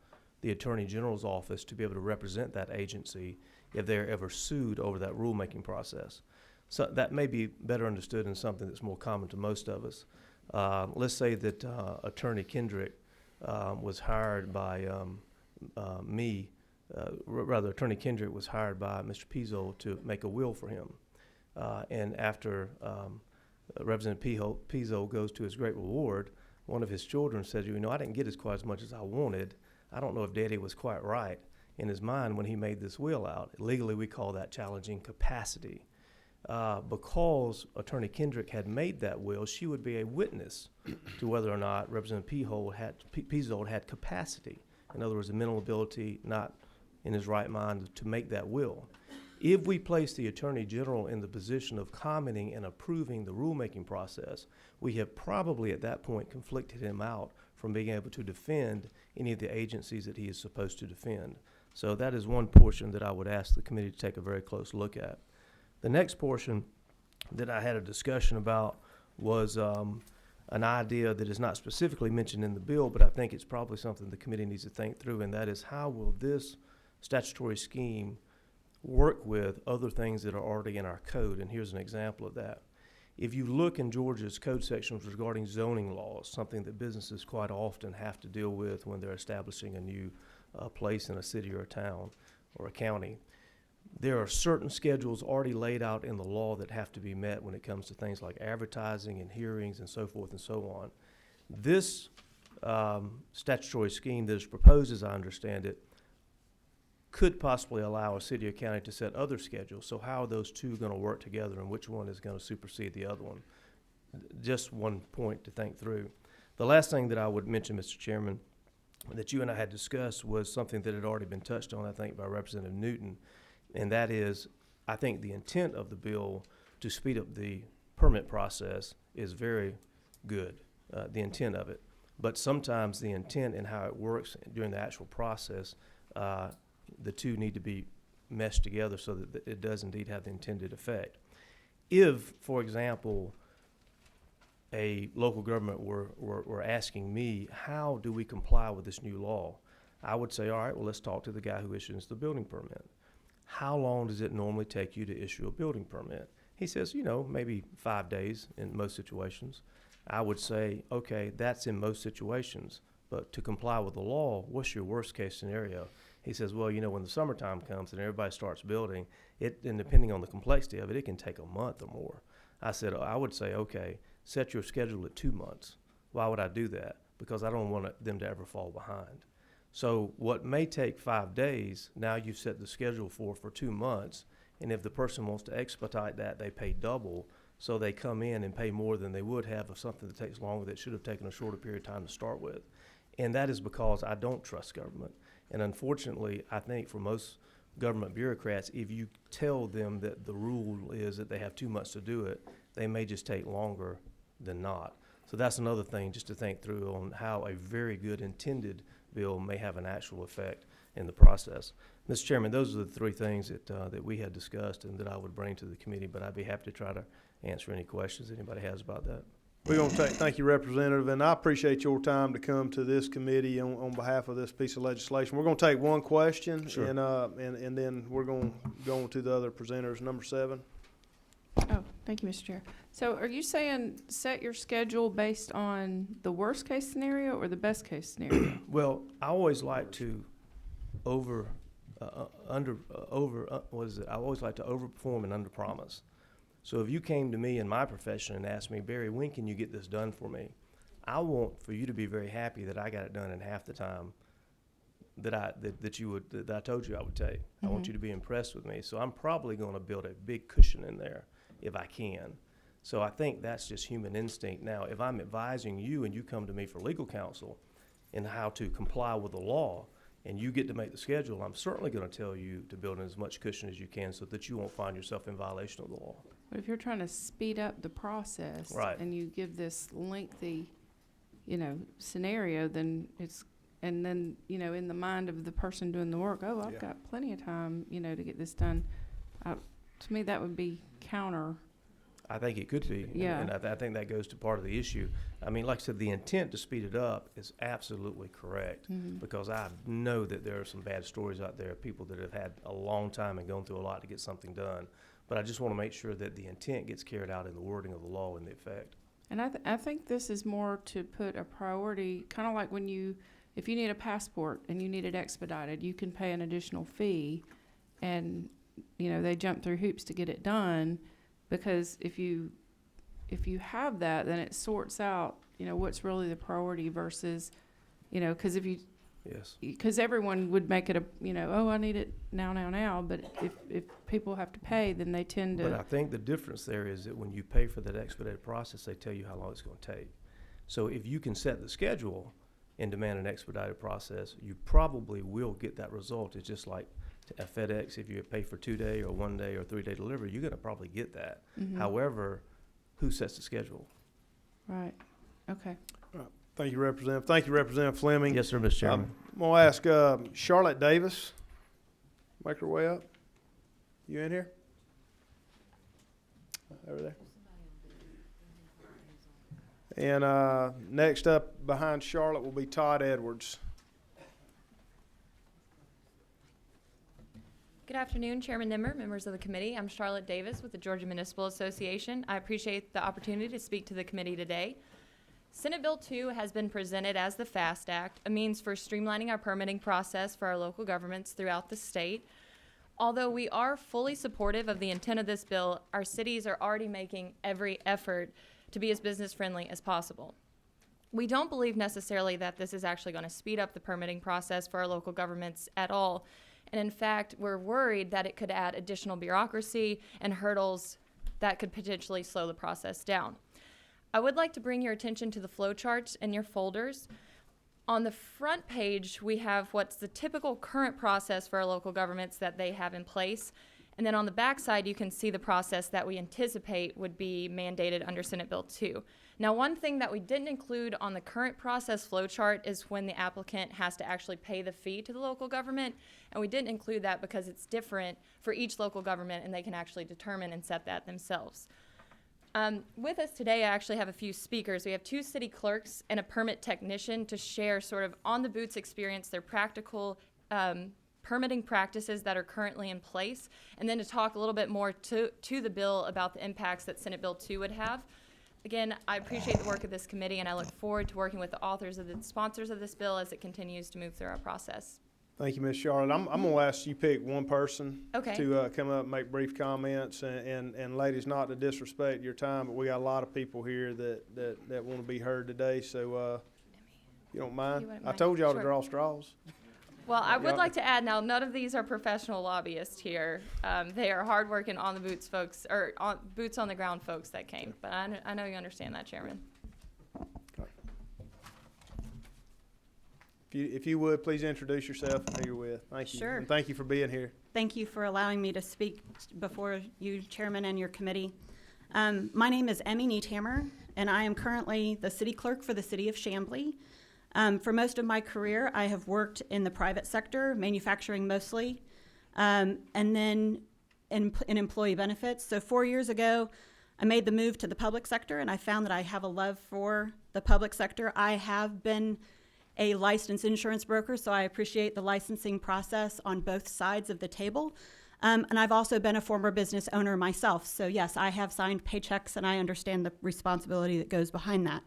the Attorney General's office to be able to represent that agency if they're ever sued over that rulemaking process. So that may be better understood in something that's more common to most of us. Let's say that Attorney Kendrick was hired by me. Attorney Kendrick was hired by Mr. Pizzo to make a will for him. And after Representative Pizzo goes to his great reward, one of his children says, I didn't get quite as much as I wanted. I don't know if Daddy was quite right in his mind when he made this will out. Legally, we call that challenging capacity. Because Attorney Kendrick had made that will, she would be a witness to whether or not Representative Pizzo had capacity. In other words, a mental ability not in his right mind to make that will. If we place the Attorney General in the position of commenting and approving the rulemaking process, we have probably at that point conflicted him out from being able to defend any of the agencies that he is supposed to defend. So that is one portion that I would ask the committee to take a very close look at. The next portion that I had a discussion about was an idea that is not specifically mentioned in the bill, but I think it's probably something the committee needs to think through, and that is how will this statutory scheme work with other things that are already in our code? And here's an example of that. If you look in Georgia's code sections regarding zoning laws, something that businesses quite often have to deal with when they're establishing a new place in a city or a town or a county, there are certain schedules already laid out in the law that have to be met when it comes to things like advertising and hearings and so forth and so on. This statutory scheme that is proposed, as I understand it, could possibly allow a city or county to set other schedules. So how are those two going to work together, and which one is going to supersede the other one? Just one point to think through. The last thing that I would mention, Mr. Chairman, that you and I had discussed was something that had already been touched on, I think, by Representative Newton, and that is, I think the intent of the bill to speed up the permit process is very good, the intent of it. But sometimes the intent and how it works during the actual process, the two need to be meshed together so that it does indeed have the intended effect. If, for example, a local government were asking me, how do we comply with this new law? I would say, all right, well, let's talk to the guy who issues the building permit. How long does it normally take you to issue a building permit? He says, maybe 5 days in most situations. I would say, okay, that's in most situations, but to comply with the law, what's your worst case scenario? He says, well, when the summertime comes and everybody starts building, and depending on the complexity of it, it can take a month or more. I said, I would say, okay, set your schedule at 2 months. Why would I do that? Because I don't want them to ever fall behind. So what may take 5 days, now you've set the schedule for 2 months, and if the person wants to expedite that, they pay double, so they come in and pay more than they would have of something that takes longer that should have taken a shorter period of time to start with. And that is because I don't trust government. And unfortunately, I think for most government bureaucrats, if you tell them that the rule is that they have 2 months to do it, they may just take longer than not. So that's another thing just to think through on how a very good intended bill may have an actual effect in the process. Mr. Chairman, those are the 3 things that we had discussed and that I would bring to the committee, but I'd be happy to try to answer any questions anybody has about that. We're going to thank you, Representative, and I appreciate your time to come to this committee on behalf of this piece of legislation. We're going to take one question, Sure. and then we're going to go on to the other presenters. Number 7. Oh, thank you, Mr. Chair. So are you saying set your schedule based on the worst case scenario or the best case scenario? Well, I always like to I always like to overperform and underpromise. So if you came to me in my profession and asked me, Barry, when can you get this done for me? I want for you to be very happy that I got it done in half the time that I told you I would take. I want you to be impressed with me. So I'm probably going to build a big cushion in there if I can. So I think that's just human instinct. Now, if I'm advising you and you come to me for legal counsel in how to comply with the law, and you get to make the schedule, I'm certainly going to tell you to build in as much cushion as you can so that you won't find yourself in violation of the law. But if you're trying to speed up the process Right. and you give this lengthy, scenario, then in the mind of the person doing the work, I've Yeah. got plenty of time, to get this done. To me, that would be counter. I think it could be. Yeah. And I think that goes to part of the issue. I mean, like I said, the intent to speed it up is absolutely correct because I know that there are some bad stories out there, people that have had a long time and gone through a lot to get something done. But I just want to make sure that the intent gets carried out in the wording of the law and the effect. And I think this is more to put a priority, kind of like if you need a passport and you need it expedited, you can pay an additional fee, and they jump through hoops to get it done, because if you have that, then it sorts out what's really the priority versus because Yes. because everyone would make it I need it now, but if people have to pay, then they tend to. But I think the difference there is that when you pay for that expedited process, they tell you how long it's going to take. So if you can set the schedule and demand an expedited process, you probably will get that result. It's just like at FedEx, if you pay for 2-day or 1-day or 3-day delivery, you're going to probably get that. However, who sets the schedule? Right. Okay. Thank you, Representative. Thank you, Representative Fleming. Yes, sir, Mr. Chairman. I'm going to ask Charlotte Davis, make her way up. You in here? over there. And next up behind Charlotte will be Todd Edwards. Good afternoon, Chairman Nimmer, members of the committee. I'm Charlotte Davis with the Georgia Municipal Association. I appreciate the opportunity to speak to the committee today. Senate Bill 2 has been presented as the FAST Act, a means for streamlining our permitting process for our local governments throughout the state. Although we are fully supportive of the intent of this bill, our cities are already making every effort to be as business-friendly as possible. We don't believe necessarily that this is actually going to speed up the permitting process for our local governments at all. And in fact, we're worried that it could add additional bureaucracy and hurdles that could potentially slow the process down. I would like to bring your attention to the flow charts in your folders. On the front page, we have what's the typical current process for our local governments that they have in place. And then on the back side, you can see the process that we anticipate would be mandated under Senate Bill 2. Now, one thing that we didn't include on the current process flow chart is when the applicant has to actually pay the fee to the local government. And we didn't include that because it's different for each local government and they can actually determine and set that themselves. With us today, I actually have a few speakers. We have 2 city clerks and a permit technician to share sort of on the boots experience, their practical permitting practices that are currently in place, and then to talk a little bit more to the bill about the impacts that Senate Bill 2 would have. Again, I appreciate the work of this committee, and I look forward to working with the authors of the sponsors of this bill as it continues to move through our process. Thank you, Ms. Charlotte. I'm going to ask you pick one person Okay. to come up and make brief comments. And ladies, not to disrespect your time, but we got a lot of people here that want to be heard today. So if you don't mind. wouldn't I mind. told y'all to Sure. draw straws. Well, I would Yeah. like to add now, none of these are professional lobbyists here. They are hardworking on the boots folks, or boots on the ground folks that came. But I know you understand that, Chairman. If you would, please introduce yourself and who you're with. Thank you. Sure. And thank you for being here. Thank you for allowing me to speak before you, Chairman, and your committee. My name is Emmy Niethammer, and I am currently the city clerk for the city of Chamblee. For most of my career, I have worked in the private sector, manufacturing mostly, and then in employee benefits. So 4 years ago, I made the move to the public sector, and I found that I have a love for the public sector. I have been a licensed insurance broker, so I appreciate the licensing process on both sides of the table. And I've also been a former business owner myself. So yes, I have signed paychecks and I understand the responsibility that goes behind that.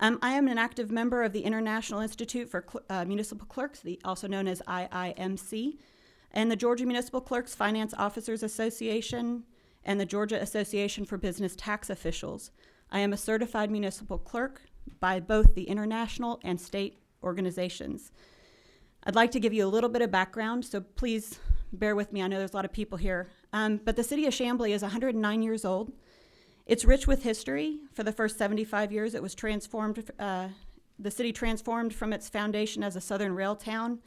I am an active member of the International Institute for Municipal Clerks, also known as IIMC, and the Georgia Municipal Clerks Finance Officers Association and the Georgia Association for Business Tax Officials. I am a certified municipal clerk by both the international and state organizations. I'd like to give you a little bit of background, so please bear with me. I know there's a lot of people here. But the city of Chamblee is 109 years old. It's rich with history. For the first 75 years, it was transformed. The city transformed from its foundation as a southern rail town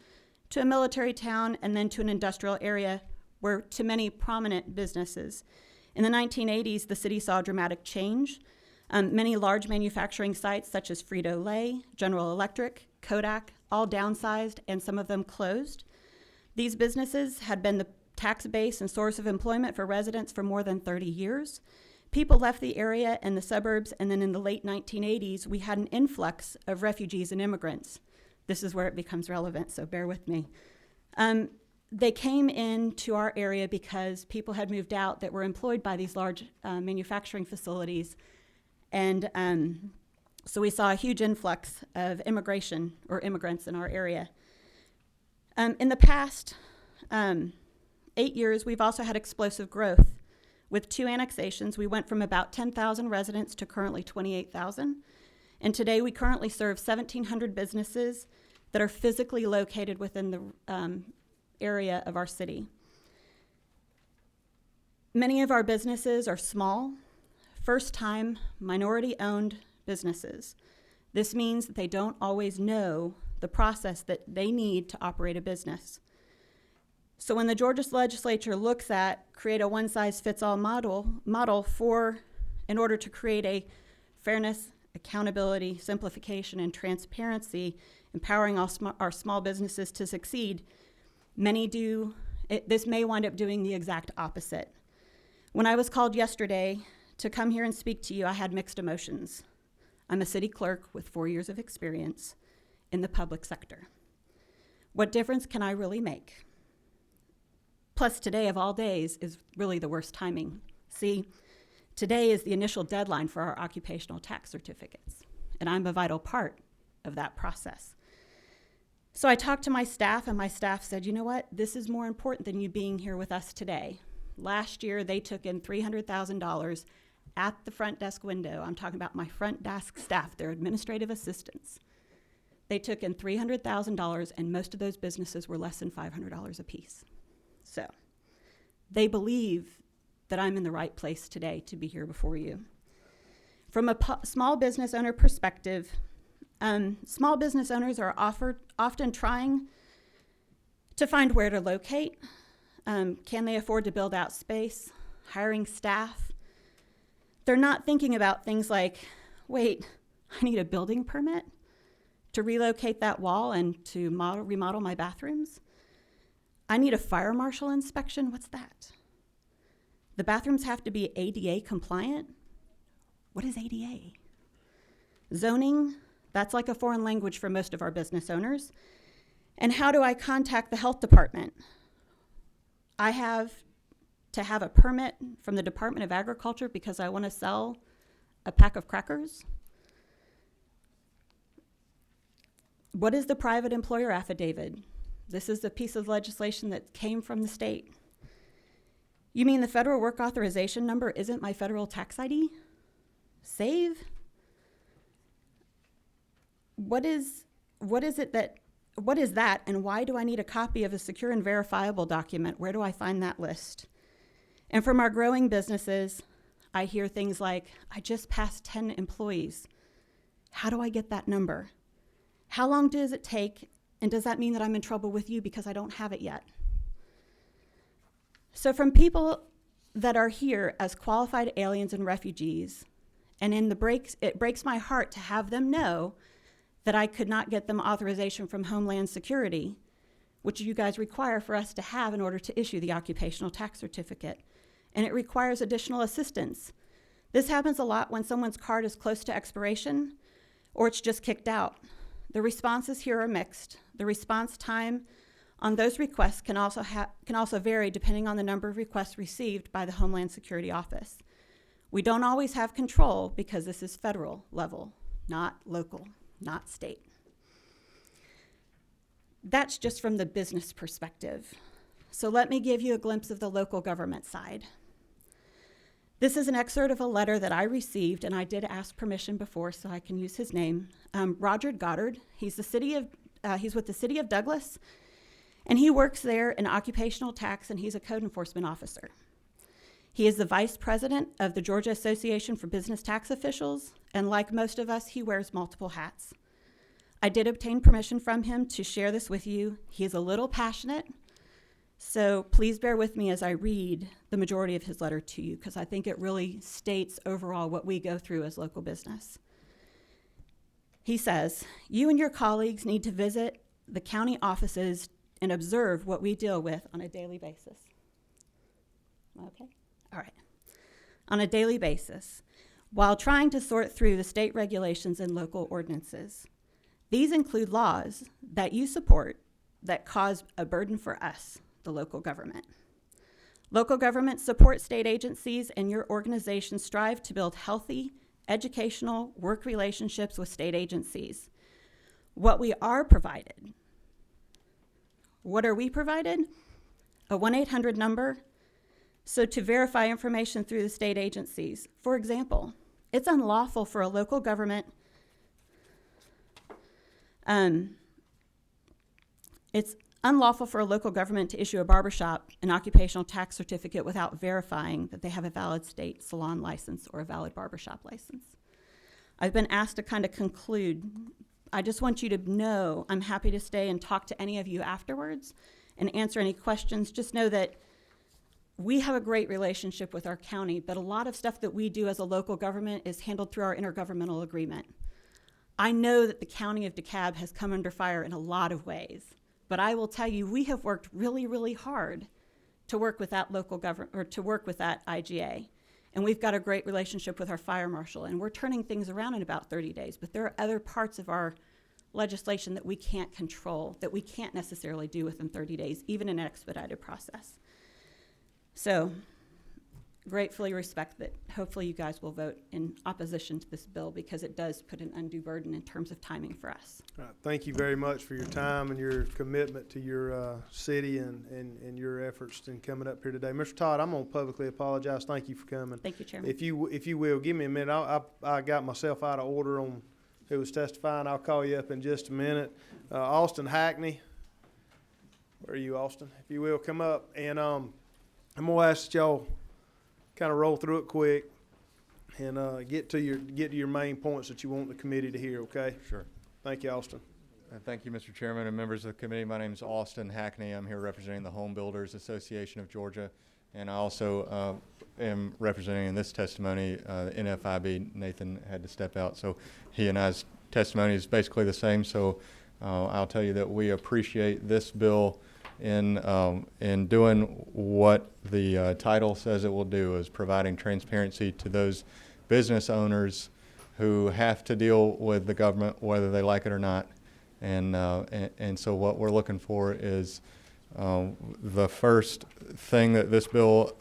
to a military town and then to an industrial area where to many prominent businesses. In the 1980s, the city saw a dramatic change. Many large manufacturing sites such as Frito-Lay, General Electric, Kodak, all downsized and some of them closed. These businesses had been the tax base and source of employment for residents for more than 30 years. People left the area and the suburbs, and then in the late 1980s, we had an influx of refugees and immigrants. This is where it becomes relevant, so bear with me. They came into our area because people had moved out that were employed by these large manufacturing facilities. And so we saw a huge influx of immigration or immigrants in our area. In the past 8 years, we've also had explosive growth. With 2 annexations, we went from about 10,000 residents to currently 28,000. And today we currently serve 1,700 businesses that are physically located within the area of our city. Many of our businesses are small, first-time, minority-owned businesses. This means that they don't always know the process that they need to operate a business. So when the Georgia legislature looks at create a one-size-fits-all model in order to create a fairness, accountability, simplification, and transparency, empowering our small businesses to succeed, this may wind up doing the exact opposite. When I was called yesterday to come here and speak to you, I had mixed emotions. I'm a city clerk with 4 years of experience in the public sector. What difference can I really make? Plus, today of all days is really the worst timing. See, today is the initial deadline for our occupational tax certificates, and I'm a vital part of that process. So I talked to my staff, and my staff said, you know what? This is more important than you being here with us today. Last year, they took in $300,000 at the front desk window. I'm talking about my front desk staff, their administrative assistants. They took in $300,000, and most of those businesses were less than $500 apiece. So they believe that I'm in the right place today to be here before you. From a small business owner perspective, small business owners are often trying to find where to locate. Can they afford to build out space, hiring staff? They're not thinking about things like, wait, I need a building permit to relocate that wall and to remodel my bathrooms. I need a fire marshal inspection. What's that? The bathrooms have to be ADA compliant. What is ADA? Zoning, that's like a foreign language for most of our business owners. And how do I contact the health department? I have to have a permit from the Department of Agriculture because I want to sell a pack of crackers. What is the private employer affidavit? This is a piece of legislation that came from the state. You mean the federal work authorization number isn't my federal tax ID? Save? What is that, and why do I need a copy of a secure and verifiable document? Where do I find that list? And from our growing businesses, I hear things like, I just passed 10 employees. How do I get that number? How long does it take, and does that mean that I'm in trouble with you because I don't have it yet? So from people that are here as qualified aliens and refugees, and it breaks my heart to have them know that I could not get them authorization from Homeland Security, which you guys require for us to have in order to issue the occupational tax certificate. And it requires additional assistance. This happens a lot when someone's card is close to expiration or it's just kicked out. The responses here are mixed. The response time on those requests can also vary depending on the number of requests received by the Homeland Security Office. We don't always have control because this is federal level, not local, not state. That's just from the business perspective. So let me give you a glimpse of the local government side. This is an excerpt of a letter that I received, and I did ask permission before so I can use his name. Roger Goddard, he's with the city of Douglas, and he works there in occupational tax, and he's a code enforcement officer. He is the vice president of the Georgia Association for Business Tax Officials, and like most of us, he wears multiple hats. I did obtain permission from him to share this with you. He is a little passionate, so please bear with me as I read the majority of his letter to you, because I think it really states overall what we go through as local business. He says, you and your colleagues need to visit the county offices and observe what we deal with on a daily basis. Okay? All right. On a daily basis, while trying to sort through the state regulations and local ordinances. These include laws that you support that cause a burden for us, the local government. Local governments support state agencies, and your organizations strive to build healthy, educational work relationships with state agencies. What we are provided. What are we provided? A 1-800 number. So to verify information through the state agencies. For example, it's unlawful for a local government to issue a barbershop an occupational tax certificate without verifying that they have a valid state salon license or a valid barbershop license. I've been asked to kind of conclude. I just want you to know I'm happy to stay and talk to any of you afterwards and answer any questions. Just know that we have a great relationship with our county, but a lot of stuff that we do as a local government is handled through our intergovernmental agreement. I know that the County of DeKalb has come under fire in a lot of ways, but I will tell you, we have worked really, really hard to work with that local government, or to work with that IGA. And we've got a great relationship with our fire marshal, and we're turning things around in about 30 days. But there are other parts of our legislation that we can't control, that we can't necessarily do within 30 days, even in an expedited process. So gratefully respect that hopefully you guys will vote in opposition to this bill, because it does put an undue burden in terms of timing for us. Thank you very much for your time and your commitment to your city and your efforts in coming up here today. Mr. Todd, I'm going to publicly apologize. Thank you for coming. Thank you, Chairman. If you will, give me a minute. I got myself out of order on who was testifying. I'll call you up in just a minute. Austin Hackney. Where are you, Austin? If you will, come up. And I'm going to ask that y'all kind of roll through it quick and get to your main points that you want the committee to hear, okay? Sure. Thank you, Austin. Thank you, Mr. Chairman and members of the committee. My name is Austin Hackney. I'm here representing the Home Builders Association of Georgia, and I also am representing in this testimony NFIB. Nathan had to step out, so he and I's testimony is basically the same. So I'll tell you that we appreciate this bill in doing what the title says it will do, is providing transparency to those business owners who have to deal with the government whether they like it or not. And so what we're looking for is the first thing that this bill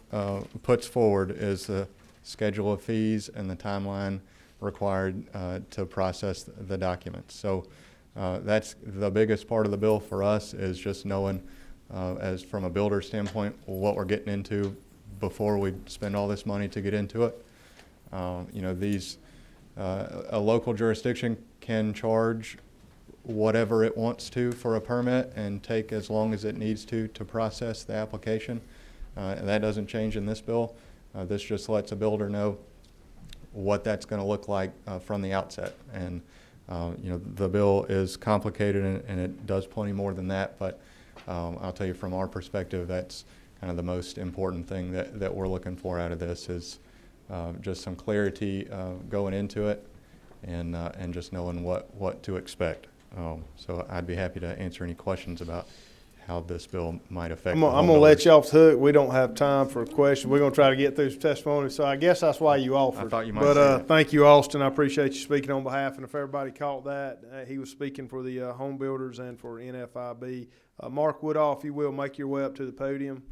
puts forward is the schedule of fees and the timeline required to process the documents. So that's the biggest part of the bill for us, is just knowing as from a builder standpoint what we're getting into before we spend all this money to get into it. You know, a local jurisdiction can charge whatever it wants to for a permit and take as long as it needs to process the application. And that doesn't change in this bill. This just lets a builder know what that's going to look like from the outset. And you know, the bill is complicated and it does plenty more than that, but I'll tell you from our perspective, that's kind of the most important thing that we're looking for out of this, is just some clarity going into it and just knowing what to expect. So I'd be happy to answer any questions about how this bill might affect. I'm going to let you off the hook. We don't have time for questions. We're going to try to get through some testimony. So I guess that's why you offered. I thought you might say that. Thank you, Austin. I appreciate you speaking on behalf. And if everybody caught that, he was speaking for the home builders and for NFIB. Mark Woodall, if you will, make your way up to the podium.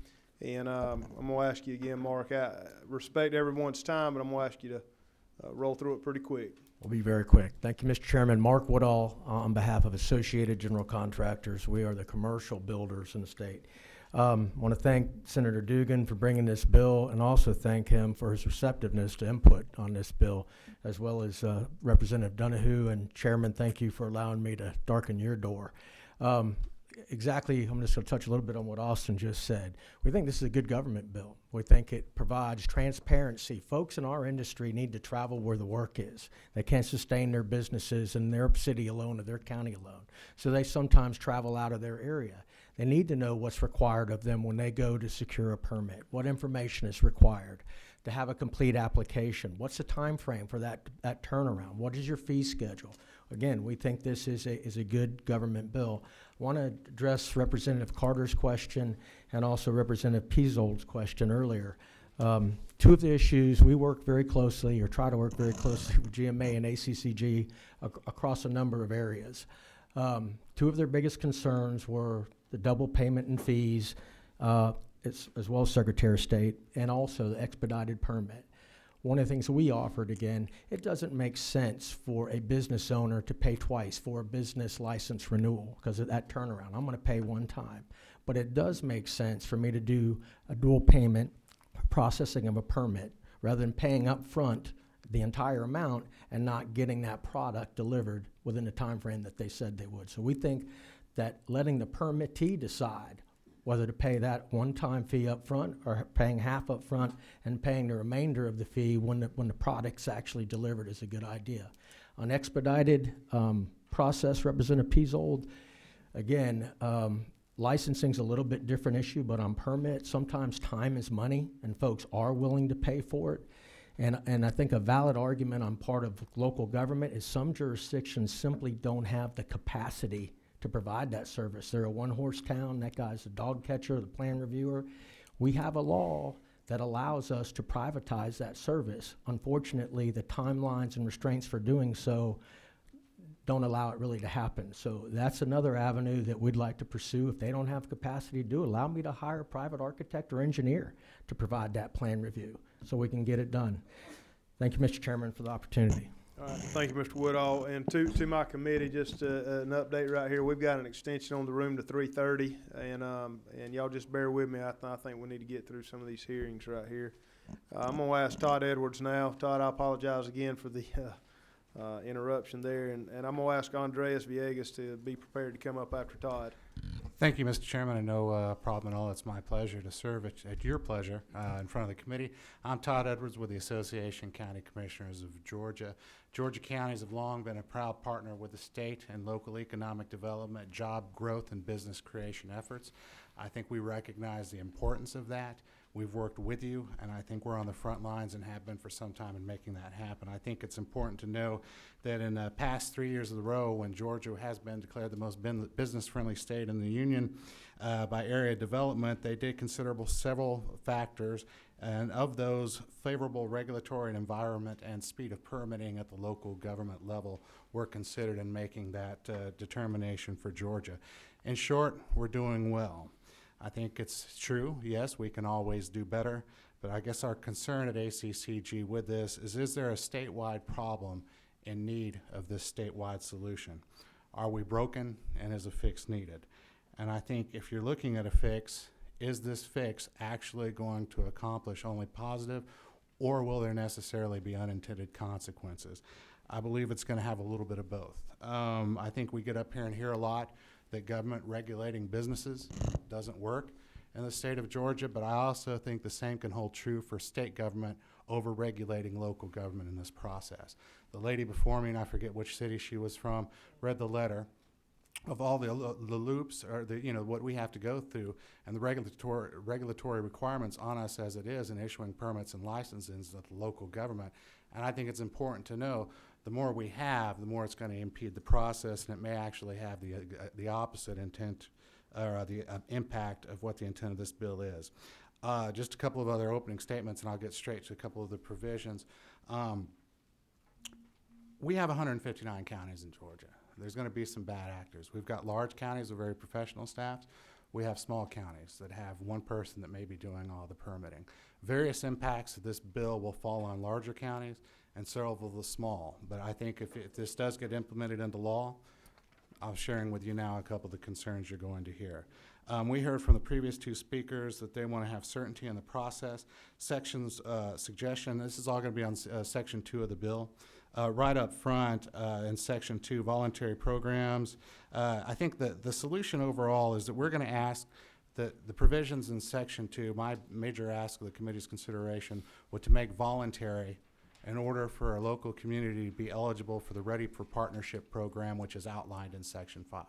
And I'm going to ask you again, Mark, I respect everyone's time, but I'm going to ask you to roll through it pretty quick. We'll be very quick. Thank you, Mr. Chairman. Mark Woodall on behalf of Associated General Contractors. We are the commercial builders in the state. Want to thank Senator Dugan for bringing this bill, and also thank him for his receptiveness to input on this bill, as well as Representative Donahue. And Chairman, thank you for allowing me to darken your door. Exactly, I'm just going to touch a little bit on what Austin just said. We think this is a good government bill. We think it provides transparency. Folks in our industry need to travel where the work is. They can't sustain their businesses in their city alone or their county alone. So they sometimes travel out of their area. They need to know what's required of them when they go to secure a permit, what information is required to have a complete application. What's the time frame for that turnaround? What is your fee schedule? Again, we think this is a good government bill. I want to address Representative Carter's question and also Representative Piezold's question earlier. Two of the issues we work very closely, or try to work very closely with GMA and ACCG across a number of areas. Two of their biggest concerns were the double payment and fees, as well as Secretary of State, and also the expedited permit. One of the things we offered, again, it doesn't make sense for a business owner to pay twice for a business license renewal because of that turnaround. I'm going to pay one time. But it does make sense for me to do a dual payment processing of a permit rather than paying up front the entire amount and not getting that product delivered within the time frame that they said they would. So we think that letting the permittee decide whether to pay that one-time fee up front or paying half up front and paying the remainder of the fee when the product's actually delivered is a good idea. On expedited process, Representative Piezold, again, licensing's a little bit different issue, but on permit, sometimes time is money and folks are willing to pay for it. And I think a valid argument on part of local government is some jurisdictions simply don't have the capacity to provide that service. They're a one-horse town. That guy's a dog catcher, the plan reviewer. We have a law that allows us to privatize that service. Unfortunately, the timelines and restraints for doing so don't allow it really to happen. So that's another avenue that we'd like to pursue. If they don't have capacity to do, allow me to hire a private architect or engineer to provide that plan review so we can get it done. Thank you, Mr. Chairman, for the opportunity. All right, thank you, Mr. Woodall. And to my committee, just an update right here. We've got an extension on the room to 3:30, and y'all just bear with me. I think we need to get through some of these hearings right here. I'm gonna ask Todd Edwards now. Todd, I apologize again for the interruption there, and I'm gonna ask Andreas Villegas to be prepared to come up after Todd. Thank you, Mr. Chairman, and no problem at all. It's my pleasure to serve at your pleasure in front of the committee. I'm Todd Edwards with the Association of County Commissioners of Georgia. Georgia counties have long been a proud partner with the state and local economic development, job growth, and business creation efforts. I think we recognize the importance of that. We've worked with you, and I think we're on the front lines and have been for some time in making that happen. I think it's important to know that in the past 3 years of the row, when Georgia has been declared the most business-friendly state in the union by area development, they did considerable several factors, and of those, favorable regulatory and environment and speed of permitting at the local government level were considered in making that determination for Georgia. In short, we're doing well. I think it's true, yes, we can always do better, but I guess our concern at ACCG with this is there a statewide problem in need of this statewide solution? Are we broken, and is a fix needed? And I think if you're looking at a fix, is this fix actually going to accomplish only positive, or will there necessarily be unintended consequences? I believe it's going to have a little bit of both. I think we get up here and hear a lot that government regulating businesses doesn't work in the state of Georgia, but I also think the same can hold true for state government over-regulating local government in this process. The lady before me, and I forget which city she was from, read the letter of all the loops, or what we have to go through, and the regulatory requirements on us as it is in issuing permits and licenses at the local government. And I think it's important to know the more we have, the more it's going to impede the process, and it may actually have the opposite intent or the impact of what the intent of this bill is. Just a couple of other opening statements, and I'll get straight to a couple of the provisions. We have 159 counties in Georgia. There's going to be some bad actors. We've got large counties with very professional staffs. We have small counties that have one person that may be doing all the permitting. Various impacts of this bill will fall on larger counties and several of the small. But I think if this does get implemented into law, I'm sharing with you now a couple of the concerns you're going to hear. We heard from the previous two speakers that they want to have certainty in the process. Sections suggestion, this is all going to be on Section 2 of the bill. Right up front in Section 2, voluntary programs. I think that the solution overall is that we're going to ask that the provisions in Section 2, my major ask of the committee's consideration, would to make voluntary in order for a local community to be eligible for the Ready for Partnership program, which is outlined in Section 5.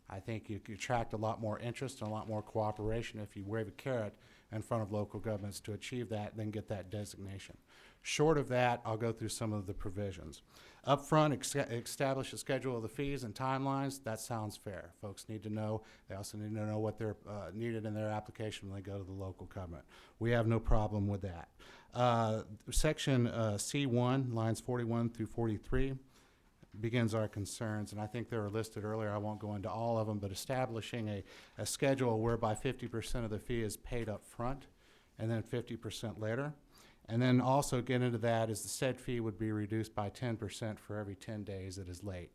I think you could attract a lot more interest and a lot more cooperation if you wave a carrot in front of local governments to achieve that, then get that designation. Short of that, I'll go through some of the provisions. Up front, establish a schedule of the fees and timelines. That sounds fair. Folks need to know. They also need to know what they're needed in their application when they go to the local government. We have no problem with that. Section C1, lines 41 through 43, begins our concerns, and I think they were listed earlier. I won't go into all of them, but establishing a schedule whereby 50% of the fee is paid up front and then 50% later. And then also get into that is the said fee would be reduced by 10% for every 10 days it is late.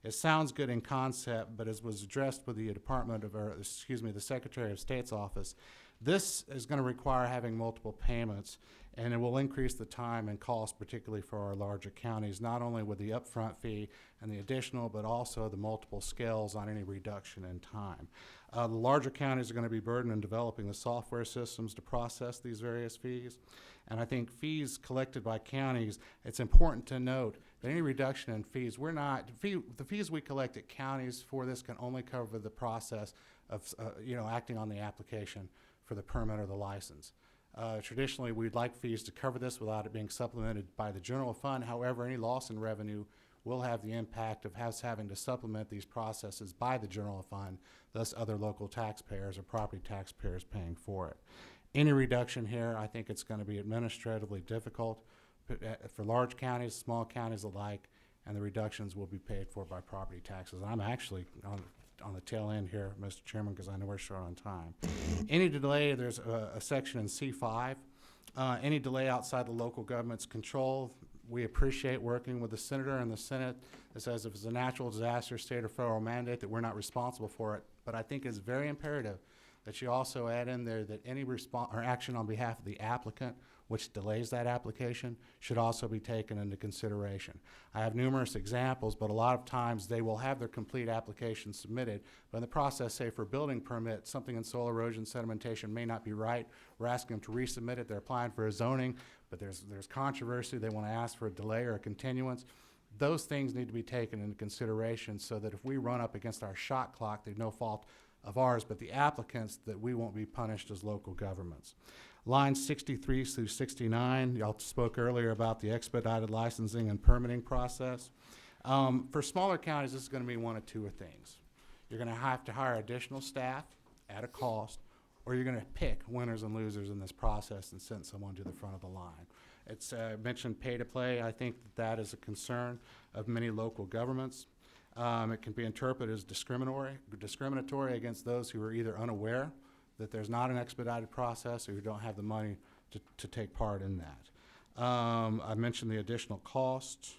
It sounds good in concept, but as was addressed with the the Secretary of State's office, this is going to require having multiple payments, and it will increase the time and cost, particularly for our larger counties, not only with the upfront fee and the additional, but also the multiple scales on any reduction in time. The larger counties are going to be burdened in developing the software systems to process these various fees. And I think fees collected by counties, it's important to note that any reduction in fees, the fees we collect at counties for this can only cover the process of, acting on the application for the permit or the license. Traditionally, we'd like fees to cover this without it being supplemented by the general fund. However, any loss in revenue will have the impact of us having to supplement these processes by the general fund, thus other local taxpayers or property taxpayers paying for it. Any reduction here, I think it's going to be administratively difficult for large counties, small counties alike, and the reductions will be paid for by property taxes. I'm actually on the tail end here, Mr. Chairman, because I know we're short on time. Any delay, there's a section in C5. Any delay outside the local government's control, we appreciate working with the senator and the Senate that says if it's a natural disaster, state or federal mandate, that we're not responsible for it. But I think it's very imperative that you also add in there that any response or action on behalf of the applicant which delays that application should also be taken into consideration. I have numerous examples, but a lot of times they will have their complete application submitted, but in the process, say for a building permit, something in soil erosion sedimentation may not be right. We're asking them to resubmit it. They're applying for a zoning, but there's controversy. They want to ask for a delay or a continuance. Those things need to be taken into consideration so that if we run up against our shot clock, there's no fault of ours, but the applicants, that we won't be punished as local governments. Lines 63 through 69, y'all spoke earlier about the expedited licensing and permitting process. For smaller counties, this is going to be one of two things. You're going to have to hire additional staff at a cost, or you're going to pick winners and losers in this process and send someone to the front of the line. It's mentioned pay to play. I think that is a concern of many local governments. It can be interpreted as discriminatory against those who are either unaware that there's not an expedited process or who don't have the money to take part in that. I mentioned the additional costs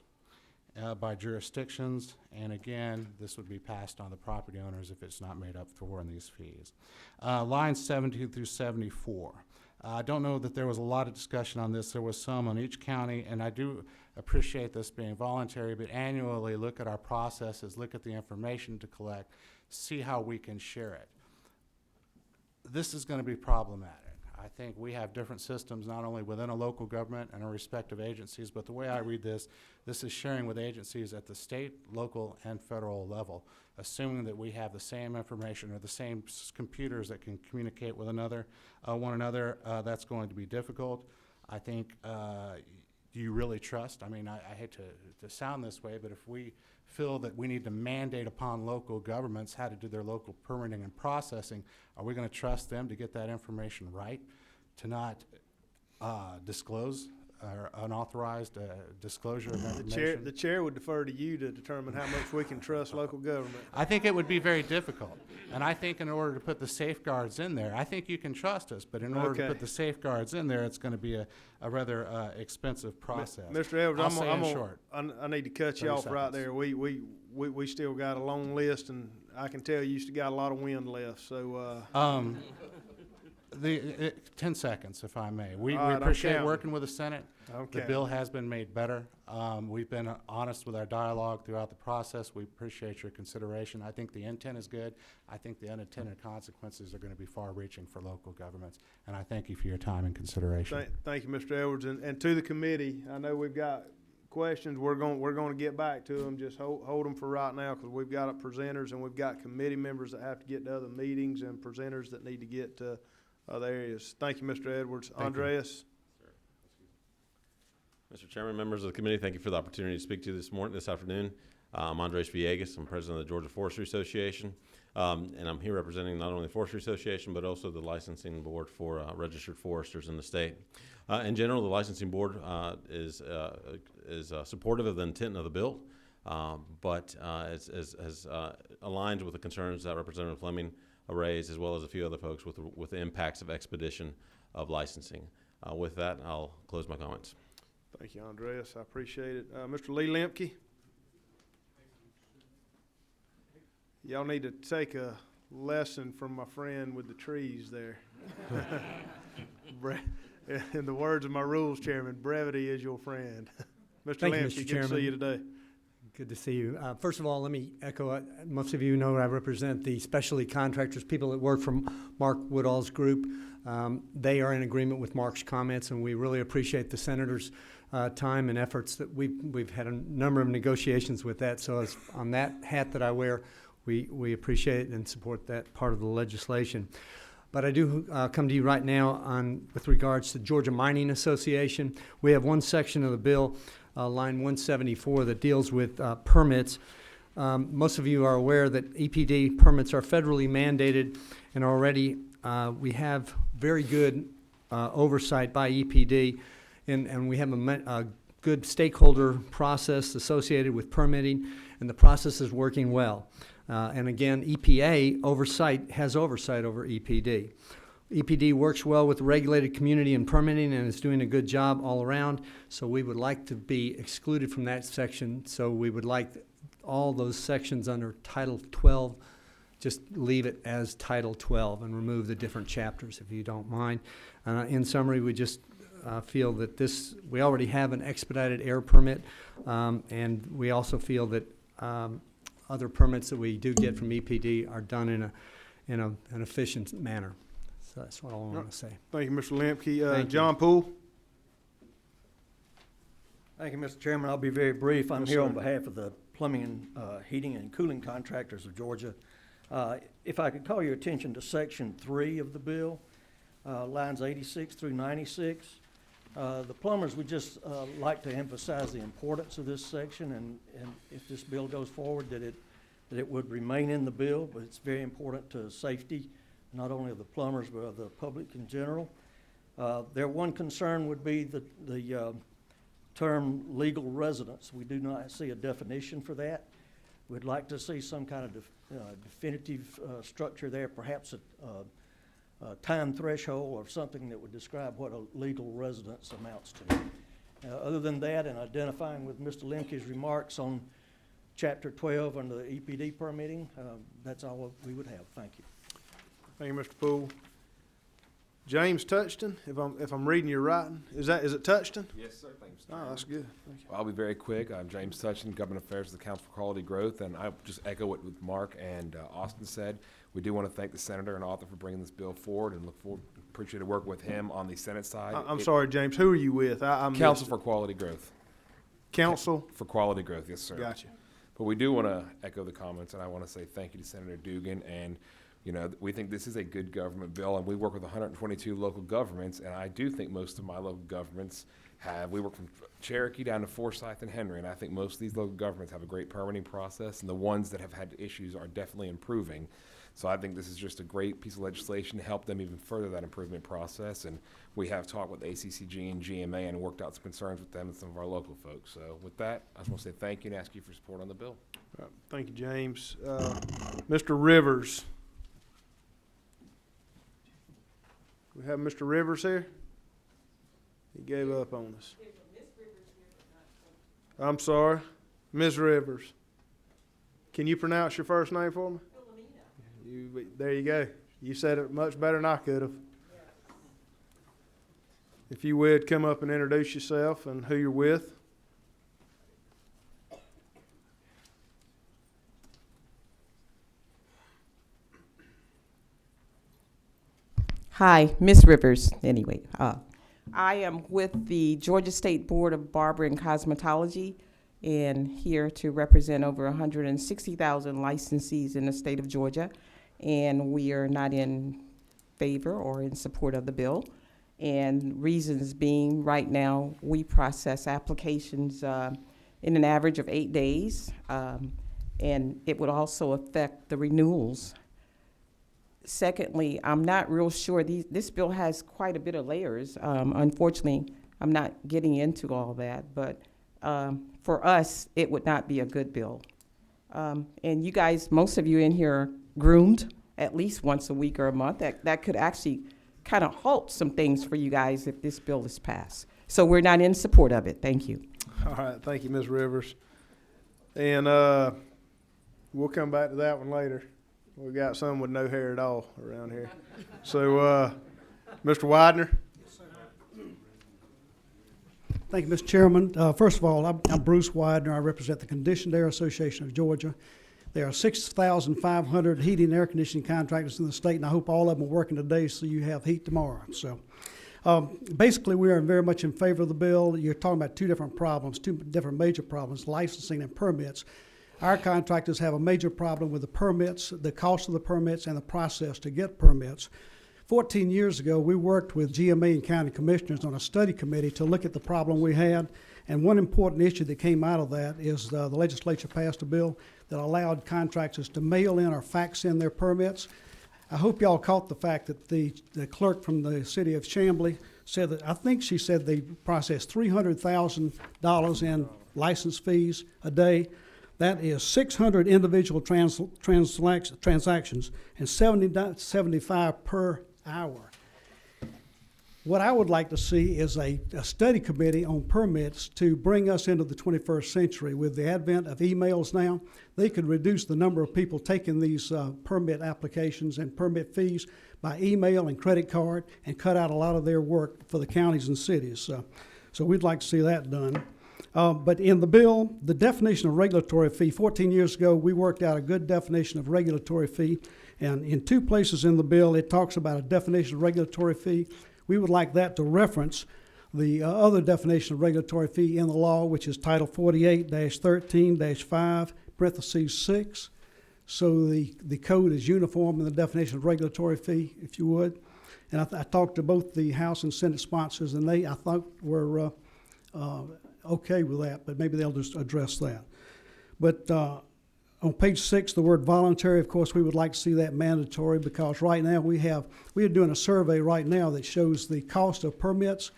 by jurisdictions, and again, this would be passed on the property owners if it's not made up for in these fees. Lines 70 through 74. I don't know that there was a lot of discussion on this. There was some on each county, and I do appreciate this being voluntary, but annually look at our processes, look at the information to collect, see how we can share it. This is going to be problematic. I think we have different systems not only within a local government and our respective agencies, but the way I read this is sharing with agencies at the state, local, and federal level, assuming that we have the same information or the same computers that can communicate with one another. That's going to be difficult. I think, do you really trust? I mean, I hate to sound this way, but if we feel that we need to mandate upon local governments how to do their local permitting and processing, are we going to trust them to get that information right, to not disclose or unauthorized disclosure of information? The chair would defer to you to determine how much we can trust local government. I think it would be very difficult. And I think in order to put the safeguards in there, I think you can trust us, but in order to put the safeguards in there, it's going to be a rather expensive process. Mr. Edwards, I need to cut you off right there. We still got a long list, and I can tell you still got a lot of wind left. So 10 seconds, if I may. We All right, appreciate working with the Senate. Okay. The bill has been made better. We've been honest with our dialogue throughout the process. We appreciate your consideration. I think the intent is good. I think the unintended consequences are going to be far-reaching for local governments. And I thank you for your time and consideration. Thank you, Mr. Edwards, and to the committee. I know we've got questions. We're going to get back to them. Just hold them for right now, because we've got presenters and we've got committee members that have to get to other meetings and presenters that need to get to other areas. Thank you, Mr. Edwards. Andreas. Mr. Chairman, members of the committee, thank you for the opportunity to speak to you this afternoon. I'm Andres Villegas. I'm president of the Georgia Forestry Association, and I'm here representing not only the Forestry Association but also the licensing board for registered foresters in the state. In general, the licensing board is supportive of the intent of the bill, but has aligned with the concerns that Representative Fleming raised, as well as a few other folks with the impacts of expedition of licensing. With that, I'll close my comments. Thank you, Andreas. I appreciate it. Mr. Lee Lemke. Y'all need to take a lesson from my friend with the trees there. In the words of my rules chairman, brevity is your friend. Mr. Lemke, good to see you today. Good to see you. First of all, let me echo, most of you know I represent the specialty contractors, people that work from Mark Woodall's group. They are in agreement with Mark's comments, and we really appreciate the senator's time and efforts. That we've had a number of negotiations with that, so as on that hat that I wear, we appreciate and support that part of the legislation. But I do come to you right now with regards to Georgia Mining Association. We have one section of the bill line 174, that deals with permits. Most of you are aware that EPD permits are federally mandated, and already we have very good oversight by EPD, and we have a good stakeholder process associated with permitting, and the process is working well. And again, EPA has oversight over EPD. EPD works well with the regulated community in permitting and is doing a good job all around, so we would like to be excluded from that section. So we would like all those sections under Title 12, just leave it as Title 12 and remove the different chapters if you don't mind. In summary, we just feel that we already have an expedited air permit, and we also feel that other permits that we do get from EPD are done in an efficient manner. So that's what I want to say. Thank you, Mr. Lemke. Thank you. John Poole? Thank you, Mr. Chairman. I'll be very brief. I'm Yes, here sir. on behalf of the Plumbing and Heating and Cooling Contractors of Georgia. If I could call your attention to Section 3 of the bill, lines 86 through 96. The plumbers would just like to emphasize the importance of this section, and if this bill goes forward, that it would remain in the bill, but it's very important to safety, not only of the plumbers, but of the public in general. Their one concern would be the term legal residence. We do not see a definition for that. We'd like to see some kind of definitive structure there, perhaps a time threshold or something that would describe what a legal residence amounts to. Other than that, and identifying with Mr. Lemke's remarks on Chapter 12 under the EPD permitting, that's all we would have. Thank you. Thank you, Mr. Poole. James Touchton, if I'm reading your writing, is it Touchton? Yes, sir. Thanks. Oh, that's good. Thank you. Well, I'll be very quick. I'm James Touchton, Government Affairs of the Council for Quality Growth, and I just echo what Mark and Austin said. We do want to thank the senator and author for bringing this bill forward, and appreciate working with him on the Senate side. I'm sorry, James. Who are you with? Council for Quality Growth. Council for Quality Growth, yes, sir. Gotcha. But we do want to echo the comments, and I want to say thank you to Senator Dugan. And we think this is a good government bill, and we work with 122 local governments, and I do think most of my local governments we work from Cherokee down to Forsyth and Henry, and I think most of these local governments have a great permitting process, and the ones that have had issues are definitely improving. So I think this is just a great piece of legislation to help them even further that improvement process, and we have talked with ACCG and GMA and worked out some concerns with them and some of our local folks. So with that, I just want to say thank you and ask you for support on the bill. Thank you, James. Mr. Rivers. We have Mr. Rivers here? He gave up on us. I'm sorry. Ms. Rivers. Can you pronounce your first name for me? There you go. You said it much better than I could have. If you would, come up and introduce yourself and who you're with. Hi, Miss Rivers. Anyway, I am with the Georgia State Board of Barber and Cosmetology, and here to represent over 160,000 licensees in the state of Georgia. And we are not in favor or in support of the bill. And reasons being, right now, we process applications in an average of 8 days, and it would also affect the renewals. Secondly, I'm not real sure, this bill has quite a bit of layers. Unfortunately, I'm not getting into all that, but for us, it would not be a good bill. And you guys, most of you in here are groomed at least once a week or a month. That could actually kind of halt some things for you guys if this bill is passed. So we're not in support of it. Thank you. All right. Thank you, Ms. Rivers. And we'll come back to that one later. We got some with no hair at all around here. So, Mr. Widener. Thank you, Mr. Chairman. First of all, I'm Bruce Widener. I represent the Conditioned Air Association of Georgia. There are 6,500 heating and air conditioning contractors in the state, and I hope all of them are working today so you have heat tomorrow. So basically, we are very much in favor of the bill. You're talking about two different major problems, licensing and permits. Our contractors have a major problem with the permits, the cost of the permits, and the process to get permits. 14 years ago, we worked with GMA and county commissioners on a study committee to look at the problem we had. And one important issue that came out of that is the legislature passed a bill that allowed contractors to mail in or fax in their permits. I hope y'all caught the fact that the clerk from the city of Chamblee said that, I think she said they processed $300,000 in license fees a day. That is 600 individual transactions and 75 per hour. What I would like to see is a study committee on permits to bring us into the 21st century. With the advent of emails now, they could reduce the number of people taking these permit applications and permit fees by email and credit card and cut out a lot of their work for the counties and cities. So we'd like to see that done. But in the bill, the definition of regulatory fee, 14 years ago, we worked out a good definition of regulatory fee. And in 2 places in the bill, it talks about a definition of regulatory fee. We would like that to reference the other definition of regulatory fee in the law, which is Title 48-13-5, parentheses 6. So the code is uniform in the definition of regulatory fee, if you would. And I talked to both the House and Senate sponsors, and they, I thought, were okay with that, but maybe they'll just address that. But on page 6, the word voluntary, of course, we would like to see that mandatory, because right now we are doing a survey right now that shows the cost of permits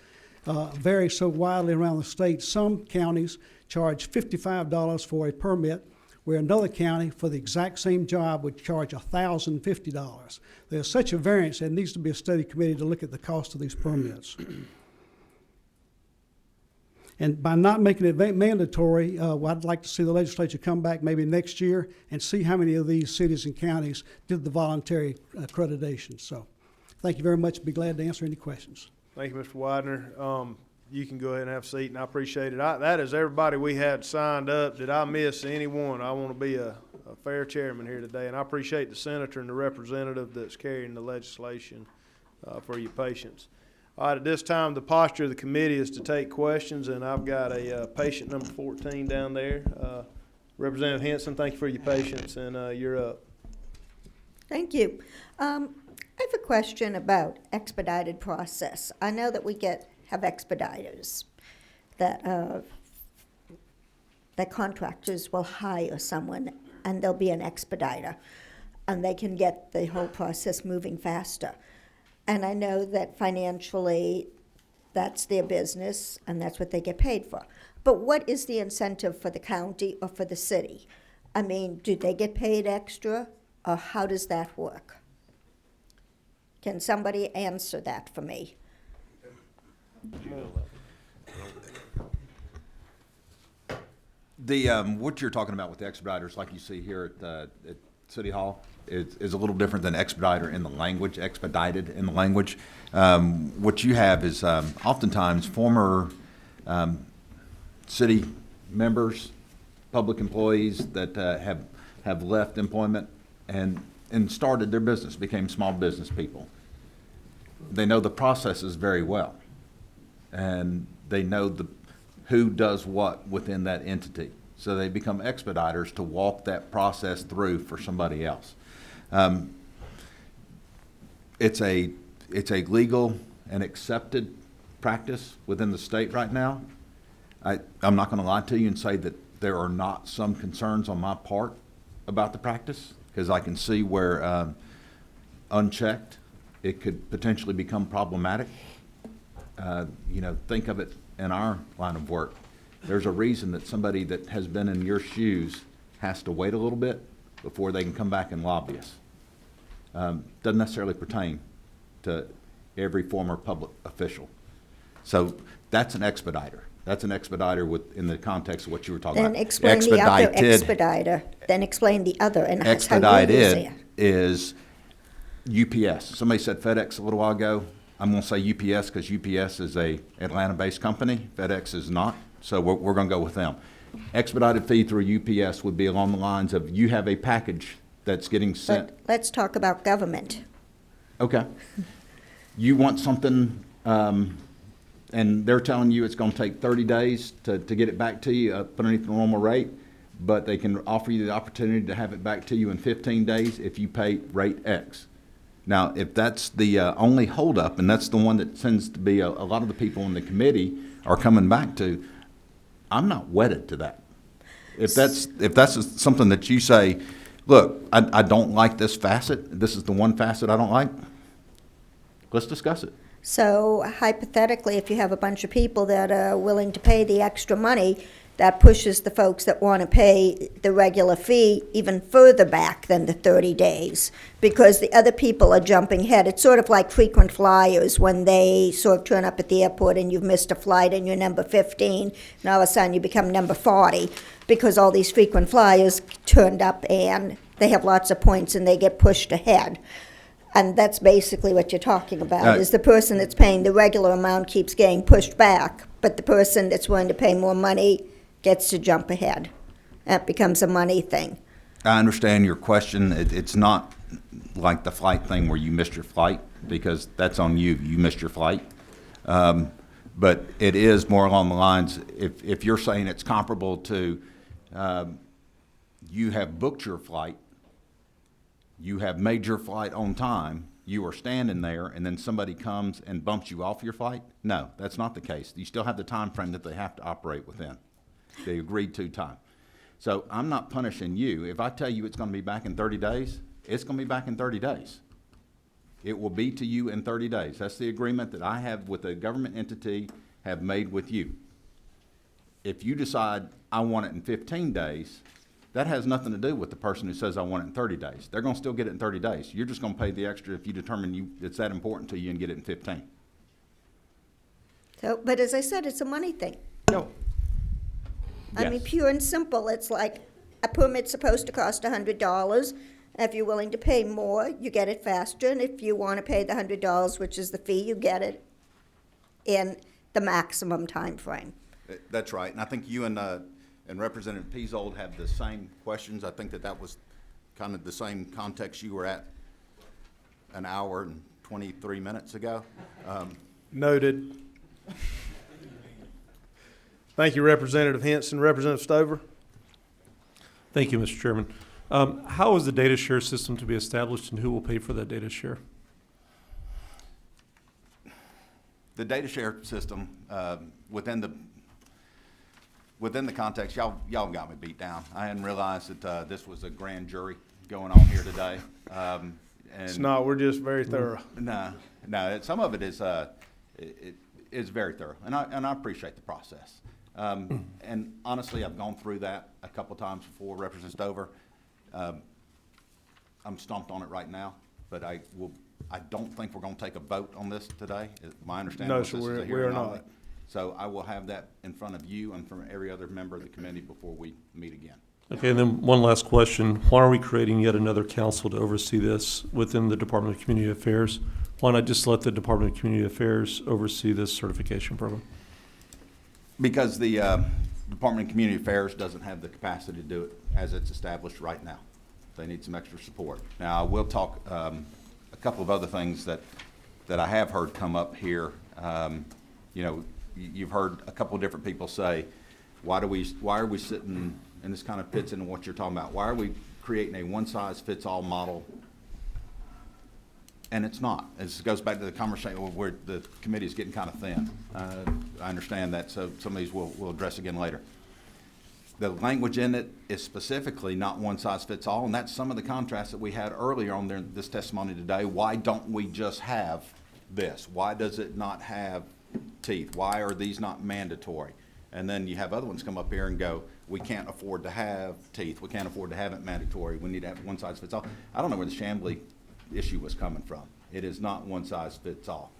vary so widely around the state. Some counties charge $55 for a permit, where another county for the exact same job would charge $1,050. There's such a variance, there needs to be a study committee to look at the cost of these permits. And by not making it mandatory, I'd like to see the legislature come back maybe next year and see how many of these cities and counties did the voluntary accreditation. So thank you very much. Be glad to answer any questions. Thank you, Mr. Widener. You can go ahead and have a seat, and I appreciate it. That is everybody we had signed up. Did I miss anyone? I want to be a fair chairman here today, and I appreciate the senator and the representative that's carrying the legislation for your patience. All right, at this time, the posture of the committee is to take questions, and I've got a patient number 14 down there. Representative Henson, thank you for your patience, and you're up. Thank you. I have a question about expedited process. I know that we have expediters that contractors will hire someone, and there'll be an expediter, and they can get the whole process moving faster. And I know that financially, that's their business, and that's what they get paid for. But what is the incentive for the county or for the city? I mean, do they get paid extra, or how does that work? Can somebody answer that for me? What you're talking about with the expediters, like you see here at City Hall, is a little different than expediter in the language, expedited in the language. What you have is oftentimes former city members, public employees that have left employment and started their business, became small business people. They know the processes very well, and they know who does what within that entity. So they become expediters to walk that process through for somebody else. It's a legal and accepted practice within the state right now. I'm not going to lie to you and say that there are not some concerns on my part about the practice, because I can see where unchecked it could potentially become problematic. Think of it in our line of work. There's a reason that somebody that has been in your shoes has to wait a little bit before they can come back and lobby us. Doesn't necessarily pertain to every former public official. So that's an expediter. That's an expediter in the context of what you were talking about. Then explain the other expediter. Then explain the other, and that's how we use it. Expedited is UPS. Somebody said FedEx a little while ago. I'm going to say UPS because UPS is a Atlanta-based company. FedEx is not. So we're going to go with them. Expedited fee through UPS would be along the lines of you have a package that's getting sent. But let's talk about government. Okay. You want something, and they're telling you it's going to take 30 days to get it back to you up underneath the normal rate, but they can offer you the opportunity to have it back to you in 15 days if you pay rate X. Now, if that's the only holdup, and that's the one that tends to be a lot of the people in the committee are coming back to, I'm not wedded to that. If that's something that you say, look, I don't like this facet, this is the one facet I don't like, let's discuss it. So hypothetically, if you have a bunch of people that are willing to pay the extra money, that pushes the folks that want to pay the regular fee even further back than the 30 days, because the other people are jumping ahead. It's sort of like frequent flyers when they sort of turn up at the airport and you've missed a flight and you're number 15, and all of a sudden you become number 40, because all these frequent flyers turned up and they have lots of points and they get pushed ahead. And that's basically what you're talking about, is the person that's paying the regular amount keeps getting pushed back, but the person that's willing to pay more money gets to jump ahead. That becomes a money thing. I understand your question. It's not like the flight thing where you missed your flight, because that's on you. You missed your flight. But it is more along the lines, if you're saying it's comparable to you have booked your flight, you have made your flight on time, you are standing there, and then somebody comes and bumps you off your flight? No, that's not the case. You still have the time frame that they have to operate within, the agreed to time. So I'm not punishing you. If I tell you it's going to be back in 30 days, it's going to be back in 30 days. It will be to you in 30 days. That's the agreement that I have with a government entity, have made with you. If you decide I want it in 15 days, that has nothing to do with the person who says I want it in 30 days. They're going to still get it in 30 days. You're just going to pay the extra if you determine it's that important to you and get it in 15. So, but as I said, it's a money thing. No. I mean, pure and simple. It's like a permit's supposed to cost $100. If you're willing to pay more, you get it faster. And if you want to pay the $100, which is the fee, you get it in the maximum time frame. That's right. And I think you and Representative Peasold have the same questions. I think that was kind of the same context you were at an hour and 23 minutes ago. Noted. Thank you, Representative Henson. Representative Stover? Thank you, Mr. Chairman. How is the data share system to be established, and who will pay for that data share? The data share system, within the context, y'all got me beat down. I hadn't realized that this was a grand jury going on here today. And It's not. We're just very thorough. No. Some of it is it is very thorough, and I appreciate the process. And honestly, I've gone through that a couple times before, Representative Stover. I'm stumped on it right now, but I don't think we're going to take a vote on this today. My understanding No, is sir, this is a we are hearing only. not. So I will have that in front of you and from every other member of the committee before we meet again. Okay, and then one last question. Why are we creating yet another council to oversee this within the Department of Community Affairs? Why not just let the Department of Community Affairs oversee this certification program? Because the Department of Community Affairs doesn't have the capacity to do it as it's established right now. They need some extra support. Now, I will talk a couple of other things that I have heard come up here. You've heard a couple of different people say, why are we sitting, and this kind of fits into what you're talking about, why are we creating a one-size-fits-all model? And it's not. This goes back to the conversation where the committee is getting kind of thin. I understand that, so some of these we'll address again later. The language in it is specifically not one-size-fits-all, and that's some of the contrast that we had earlier on this testimony today. Why don't we just have this? Why does it not have teeth? Why are these not mandatory? And then you have other ones come up here and go, we can't afford to have teeth. We can't afford to have it mandatory. We need to have one-size-fits-all. I don't know where the Chamblee issue was coming from. It is not one-size-fits-all.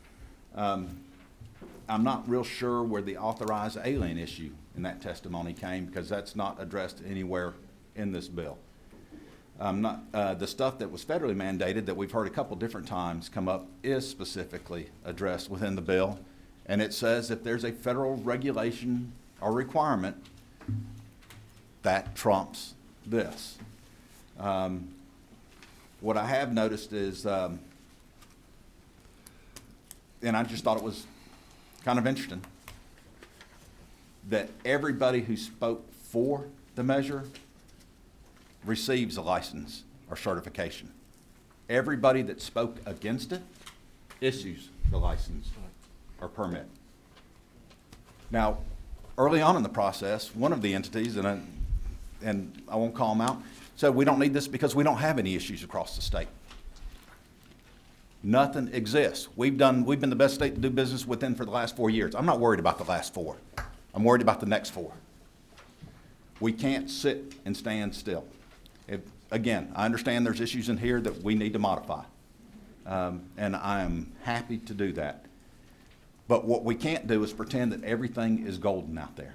I'm not real sure where the authorized alien issue in that testimony came, because that's not addressed anywhere in this bill. The stuff that was federally mandated that we've heard a couple different times come up is specifically addressed within the bill. And it says if there's a federal regulation or requirement, that trumps this. What I have noticed is, and I just thought it was kind of interesting, that everybody who spoke for the measure receives a license or certification. everybody that spoke against it issues the license or permit. Now, early on in the process, one of the entities, and I won't call them out, said we don't need this because we don't have any issues across the state. Nothing exists. We've been the best state to do business within for the last 4 years. I'm not worried about the last 4. I'm worried about the next 4. We can't sit and stand still. Again, I understand there's issues in here that we need to modify, and I am happy to do that. But what we can't do is pretend that everything is golden out there.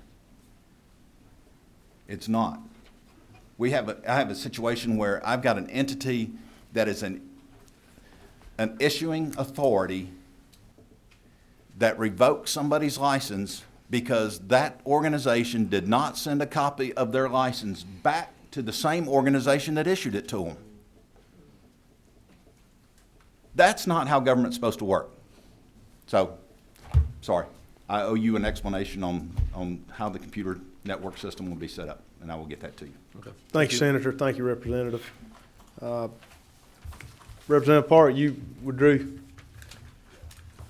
It's not. I have a situation where I've got an entity that is an issuing authority that revokes somebody's license because that organization did not send a copy of their license back to the same organization that issued it to them. That's not how government's supposed to work. So, sorry, I owe you an explanation on how the computer network system will be set up, and I will get that to you. Okay. Thank you, Senator. Thank you, Representative. Representative Park, you withdrew?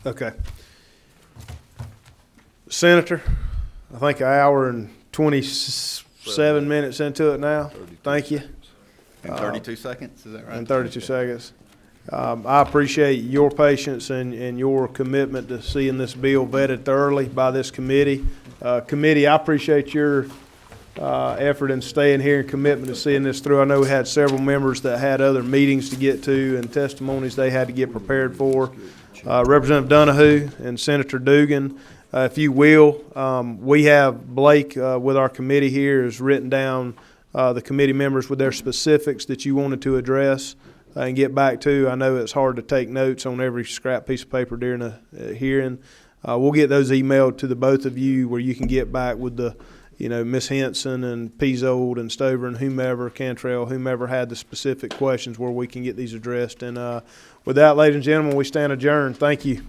Okay. Senator, I think an hour and 27 minutes into it now. Thank you. And 32 seconds, is that right? And 32 seconds. I appreciate your patience and your commitment to seeing this bill vetted thoroughly by this committee. Committee, I appreciate your effort in staying here and commitment to seeing this through. I know we had several members that had other meetings to get to and testimonies they had to get prepared for. Representative Donahue and Senator Dugan, if you will, we have Blake with our committee here has written down the committee members with their specifics that you wanted to address and get back to. I know it's hard to take notes on every scrap piece of paper during a hearing. We'll get those emailed to the both of you where you can get back with the, Ms. Henson and Peasold and Stover and whomever, Cantrell, whomever had the specific questions where we can get these addressed. And with that, ladies and gentlemen, we stand adjourned. Thank you.